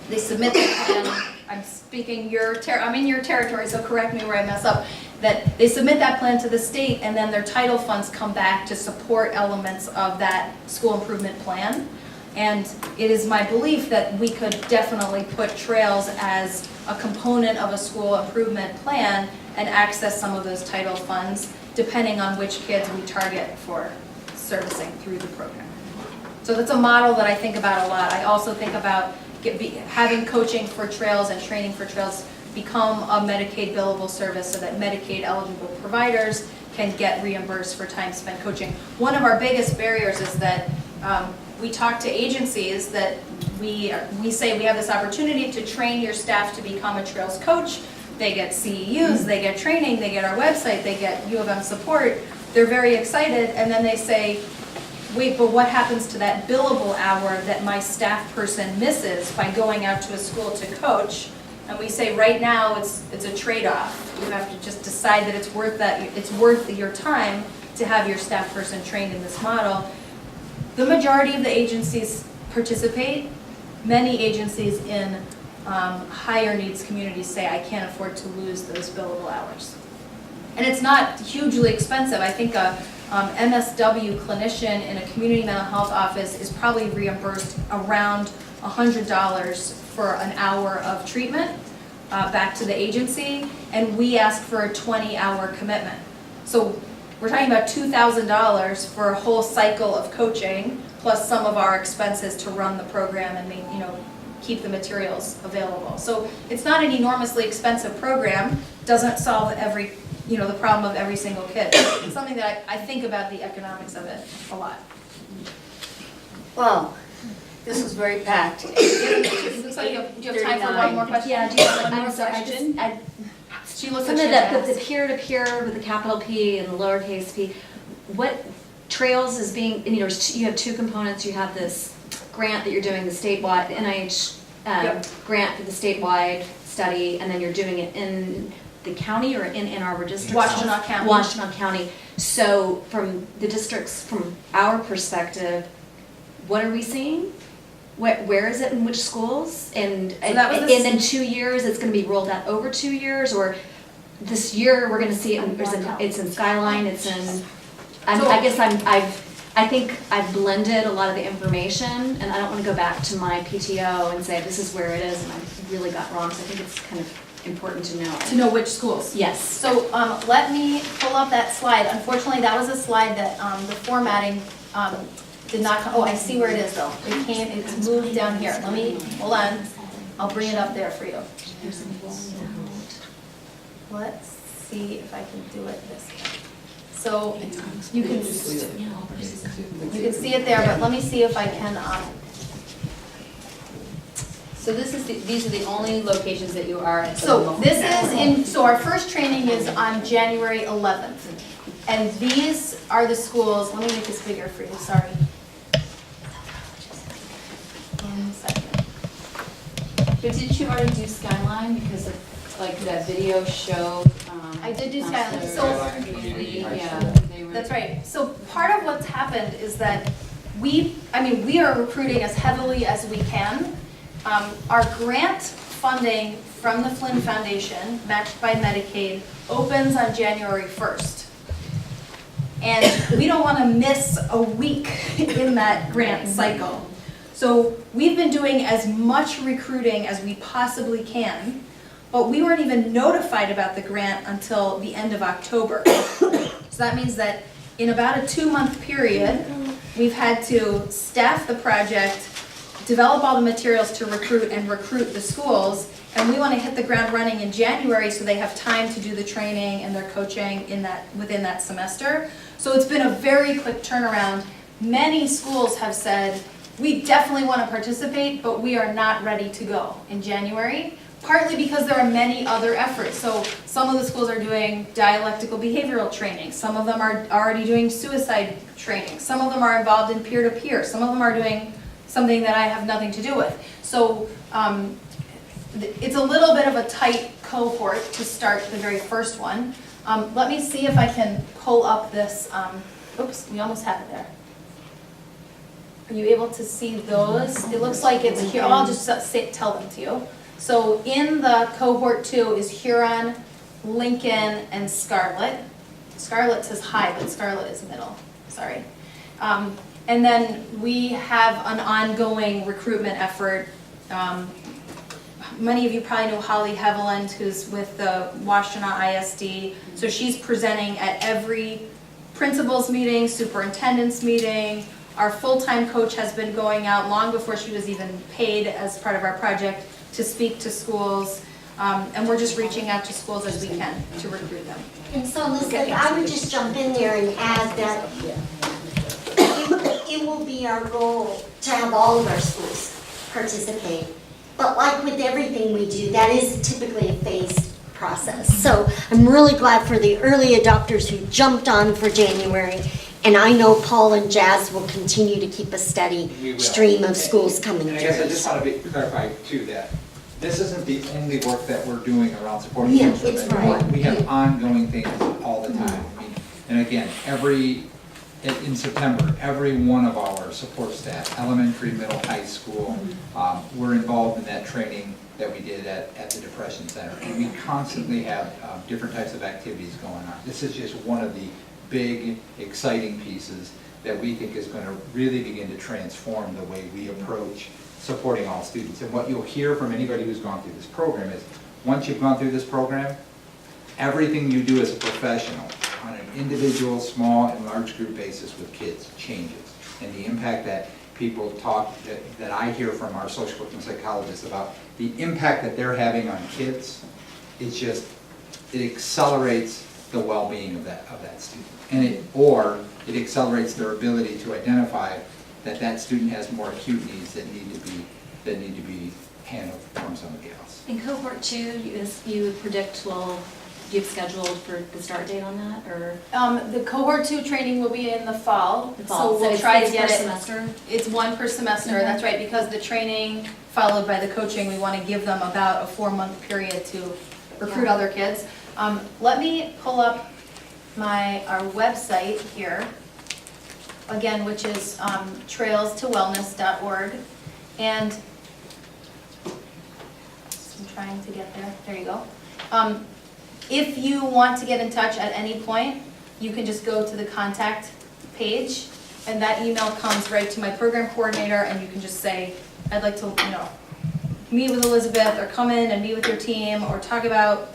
They submit the plan. I'm speaking I'm in your territory, so correct me where I mess up. That they submit that plan to the state, and then their title funds come back to support elements of that school improvement plan. And it is my belief that we could definitely put trails as a component of a school improvement plan and access some of those title funds, depending on which kids we target for servicing through the program. So that's a model that I think about a lot. I also think about having coaching for trails and training for trails become a Medicaid billable service so that Medicaid eligible providers can get reimbursed for time spent coaching. One of our biggest barriers is that we talk to agencies that we say we have this opportunity to train your staff to become a trails coach. They get CEUs, they get training, they get our website, they get U of M support. They're very excited, and then they say, wait, but what happens to that billable hour that my staff person misses by going out to a school to coach? And we say right now it's a trade-off. You have to just decide that it's worth your time to have your staff person trained in this model. The majority of the agencies participate. Many agencies in higher needs communities say, I can't afford to lose those billable hours. And it's not hugely expensive. I think a MSW clinician in a community mental health office is probably reimbursed around $100 for an hour of treatment back to the agency, and we ask for a 20-hour commitment. So we're talking about $2,000 for a whole cycle of coaching, plus some of our expenses to run the program and keep the materials available. So it's not an enormously expensive program, doesn't solve the problem of every single kid. It's something that I think about the economics of it a lot. Well, this was very packed. It looks like do you have time for one more question? Yeah, do you have one more question? She looks like some she of has. the peer-to-peer with the capital P and the lowercase p, what trails is being, you have two components. You have this grant that you're doing, the statewide, the NIH grant for the statewide study, and then you're doing it in the county or in Ann Arbor district? Washtenaw County. Washtenaw County. So from the districts, from our perspective, what are we seeing? Where is it in which schools? And in 2 years, it's going to be rolled out over 2 years, or this year we're going to see it's in Skyline, it's in. I think I've blended a lot of the information, and I don't want to go back to my PTO and say this is where it is, and I really got wrong. So I think it's kind of important to know. To know which schools? Yes. So let me pull up that slide. Unfortunately, that was a slide that the formatting did not come. Oh, I see where it is though. It's moved down here. Let me, hold on. I'll bring it up there for you. Let's see if I can do it this way. So you can see it there, but let me see if I can. So these are the only locations that you are at. So so our first training is on January 11th. And these are the schools, let me make this bigger for you, sorry. But did you already do Skyline, because of, like, that video showed, I did do counselors, Skyline. community, yeah, they were. That's right. So part of what's happened is that we are recruiting as heavily as we can. Our grant funding from the Flynn Foundation, matched by Medicaid, opens on January 1st. And we don't want to miss a week in that grant cycle. So we've been doing as much recruiting as we possibly can, but we weren't even notified about the grant until the end of October. So that means that in about a 2-month period, we've had to staff the project, develop all the materials to recruit and recruit the schools, and we want to hit the ground running in January so they have time to do the training and their coaching within that semester. So it's been a very quick turnaround. Many schools have said, we definitely want to participate, but we are not ready to go in January, partly because there are many other efforts. So some of the schools are doing dialectical behavioral training. Some of them are already doing suicide training. Some of them are involved in peer-to-peer. Some of them are doing something that I have nothing to do with. So it's a little bit of a tight cohort to start the very first one. Let me see if I can pull up this. Oops, we almost have it there. Are you able to see those? It looks like it's here. I'll just tell them to you. So in the cohort 2 is Huron, Lincoln, and Scarlett. Scarlett says high, but Scarlett is middle. Sorry. And then we have an ongoing recruitment effort. Many of you probably know Holly Heveland, who's with the Washtenaw ISD. So she's presenting at every principals meeting, superintendent's meeting. Our full-time coach has been going out long before she was even paid as part of our project to speak to schools. And we're just reaching out to schools as we can to recruit them. And so Elizabeth, I would just jump in there and add that it will be our goal to have all of our schools participate. But like with everything we do, that is typically a phased process. So I'm really glad for the early adopters who jumped on for January. And I know Paul and Jazz will continue to keep a steady stream of schools coming and through. I guess I just want to clarify too that this isn't the only work that we're doing around supporting Yeah, students. it's right. We have ongoing things all the time. I mean, and again, in September, every one of our support staff, elementary, middle, high school, we're involved in that training that we did at the Depression Center. And we constantly have different types of activities going on. This is just one of the big, exciting pieces that we think is going to really begin to transform the way we approach supporting all students. And what you'll hear from anybody who's gone through this program is, once you've gone through this program, everything you do as a professional on an individual, small, and large group basis with kids changes. And the impact that people talk, that I hear from our social work and psychologists about the impact that they're having on kids, it's just, it accelerates the well-being of that student. And it accelerates their ability to identify that student has more acute needs that need to be handled from somebody else. In cohort 2, you predict do you have scheduled for the start date on that, or? The cohort 2 training will be in the fall. So we'll try to get per it. semester? It's one per semester, that's right, because the training followed by the coaching, we want to give them about a 4-month period to recruit other kids. Let me pull up our website here, again, which is trailstowellness.org. And I'm trying to get there. There you go. If you want to get in touch at any point, you can just go to the contact page, and that email comes right to my program coordinator, and you can just say, I'd like to, meet with Elizabeth, or come in and meet with your team, or talk about,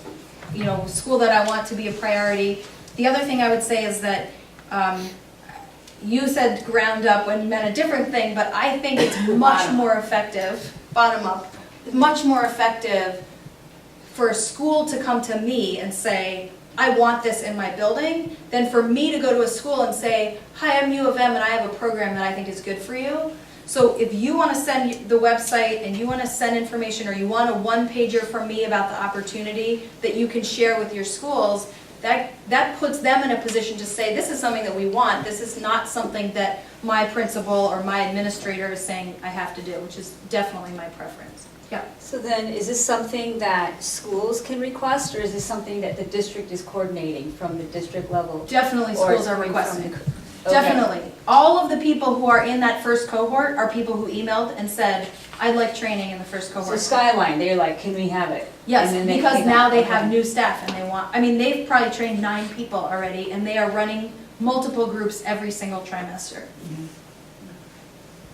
school that I want to be a priority. The other thing I would say is that you said ground up when you meant a different thing, but I think it's much more effective, bottom up, much more effective for a school to come to me and say, I want this in my building, than for me to go to a school and say, hi, I'm U of M and I have a program that I think is good for you. So if you want to send the website and you want to send information, or you want a one-pager from me about the opportunity that you can share with your schools, that puts them in a position to say, this is something that we want. This is not something that my principal or my administrator is saying I have to do, which is definitely my preference. Yeah. So then, is this something that schools can request, or is this something that the district is coordinating from the district level? Definitely Or it's schools are coming from requesting. the- Definitely. All of the people who are in that first cohort are people who emailed and said, I'd like training in the first So cohort. Skyline, they're like, can we have it? Yes, And then they because pick now up, they okay. have new staff and they want, I mean, they've probably trained 9 people already and they are running multiple groups every single trimester.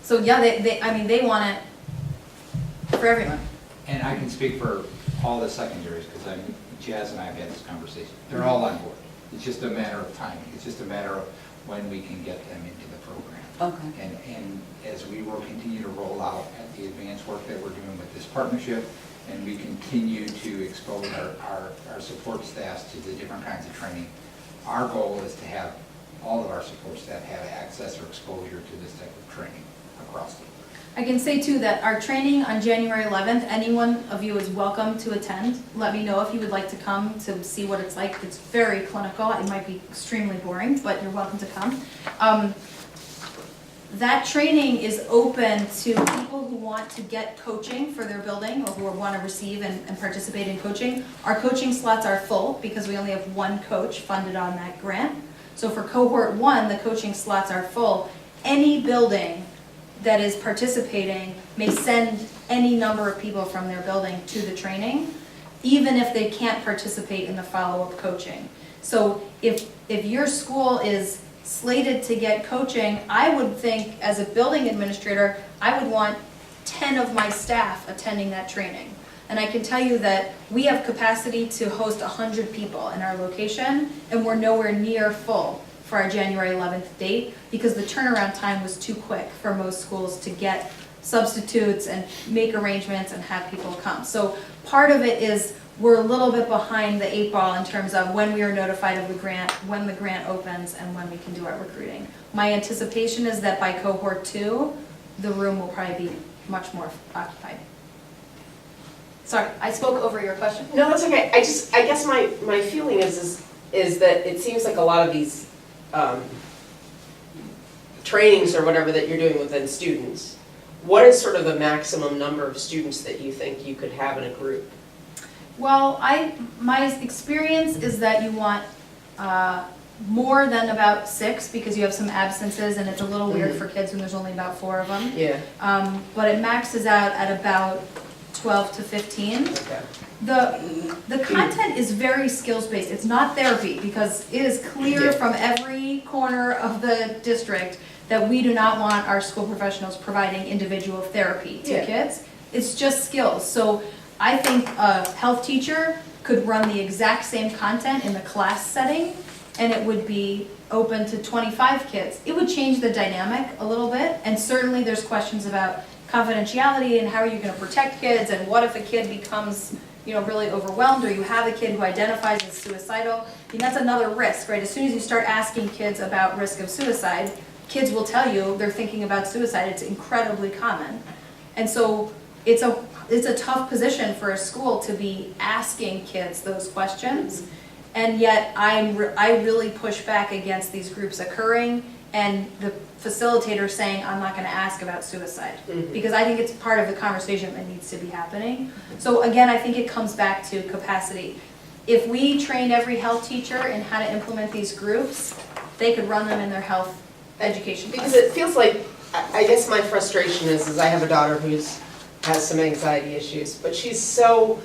So yeah, they want it for everyone. And I can speak for all the secondaries, because Jazz and I have had this conversation. They're all on board. It's just a matter of timing. It's just a matter of when we can get them into the program. Okay. And as we will continue to roll out at the advanced work that we're doing with this partnership, and we continue to expose our support staffs to the different kinds of training, our goal is to have all of our support staff have access or exposure to this type of training across the board. I can say too that our training on January 11th, anyone of you is welcome to attend. Let me know if you would like to come to see what it's like. It's very clinical. It might be extremely boring, but you're welcome to come. That training is open to people who want to get coaching for their building or who want to receive and participate in coaching. Our coaching slots are full because we only have 1 coach funded on that grant. So for cohort 1, the coaching slots are full. Any building that is participating may send any number of people from their building to the training, even if they can't participate in the follow-up coaching. So if your school is slated to get coaching, I would think as a building administrator, I would want 10 of my staff attending that training. And I can tell you that we have capacity to host 100 people in our location, and we're nowhere near full for our January 11th date because the turnaround time was too quick for most schools to get substitutes and make arrangements and have people come. So part of it is we're a little bit behind the 8 ball in terms of when we are notified of the grant, when the grant opens, and when we can do our recruiting. My anticipation is that by cohort 2, the room will probably be much more occupied. Sorry, I spoke over your question. No, that's okay. I guess my feeling is that it seems like a lot of these trainings or whatever that you're doing within students, what is sort of the maximum number of students that you think you could have in a group? Well, my experience is that you want more than about 6 because you have some absences and it's a little weird for kids when there's only about 4 of them. Yeah. But it maxes out at about 12 to 15. Okay. The content is very skills-based. It's not therapy because it is clear from every corner of the district that we do not want our school professionals providing individual therapy to kids. It's just skills. So I think a health teacher could run the exact same content in the class setting and it would be open to 25 kids. It would change the dynamic a little bit, and certainly there's questions about confidentiality and how are you going to protect kids and what if a kid becomes really overwhelmed or you have a kid who identifies as suicidal. I mean, that's another risk, right? As soon as you start asking kids about risk of suicide, kids will tell you they're thinking about suicide. It's incredibly common. And so it's a tough position for a school to be asking kids those questions. And yet I really push back against these groups occurring and the facilitator saying, I'm not going to ask about suicide. Because I think it's part of the conversation that needs to be happening. So again, I think it comes back to capacity. If we trained every health teacher in how to implement these groups, they could run them in their health education Because classes. it feels like, I guess my frustration is I have a daughter who has some anxiety issues, but she's so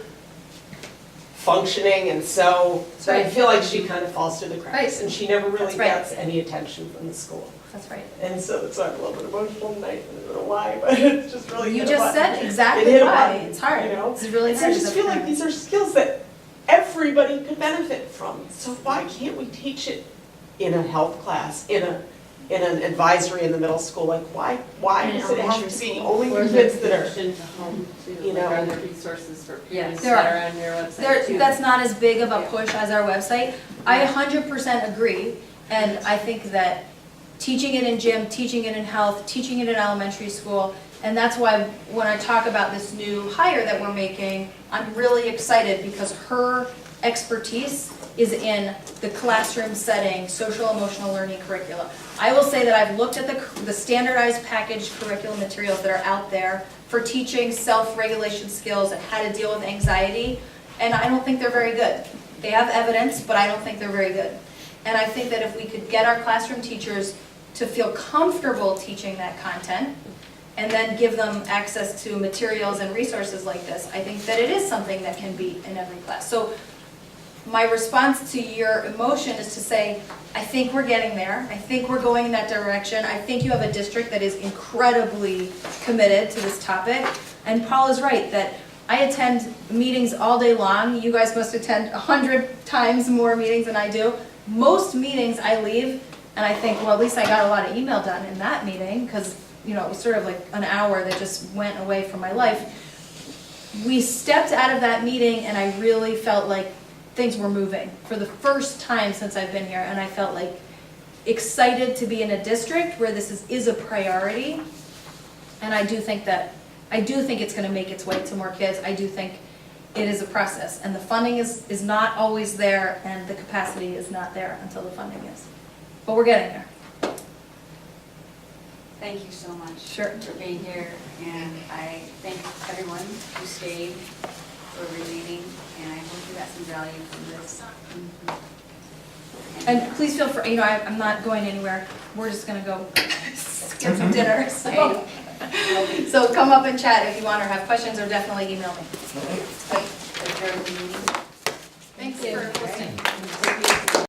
functioning and so I feel like she kind of falls through the cracks and she never really gets any attention from the school. That's right. And so it's like a little bit emotional tonight, I don't know why, but it's just really You hit a just button. said exactly It hit a why. button, It's hard. You know? It's really And so hard I as just a feel like parent. these are skills that everybody could benefit from. So why can't we teach it in a health class, in an advisory in the middle school? Like why does it have to be only for kids that are, you know? Are there resources for parents There that are. are on your website too? That's not as big of a push as our website. I 100% agree, and I think that teaching it in gym, teaching it in health, teaching it in elementary school, and that's why when I talk about this new hire that we're making, I'm really excited because her expertise is in the classroom setting, social emotional learning curricula. I will say that I've looked at the standardized package curriculum materials that are out there for teaching self-regulation skills and how to deal with anxiety, and I don't think they're very good. They have evidence, but I don't think they're very good. And I think that if we could get our classroom teachers to feel comfortable teaching that content, and then give them access to materials and resources like this, I think that it is something that can be in every class. So my response to your emotion is to say, I think we're getting there. I think we're going in that direction. I think you have a district that is incredibly committed to this topic. And Paul is right that I attend meetings all day long. You guys must attend 100 times more meetings than I do. Most meetings I leave and I think, well, at least I got a lot of email done in that meeting because, you know, it was sort of like an hour that just went away from my life. We stepped out of that meeting and I really felt like things were moving for the first time since I've been here, and I felt like excited to be in a district where this is a priority. And I do think it's going to make its way to more kids. I do think it is a process, and the funding is not always there, and the capacity is not there until the funding is. But we're getting there. Thank you so much Sure. for being here, and I thank everyone who stayed for remaining, and I hope you got some value from this. And please feel free, you know, I'm not going anywhere. We're just going to go get some dinner. So come up and chat if you want or have questions, or definitely email me. Thanks for listening.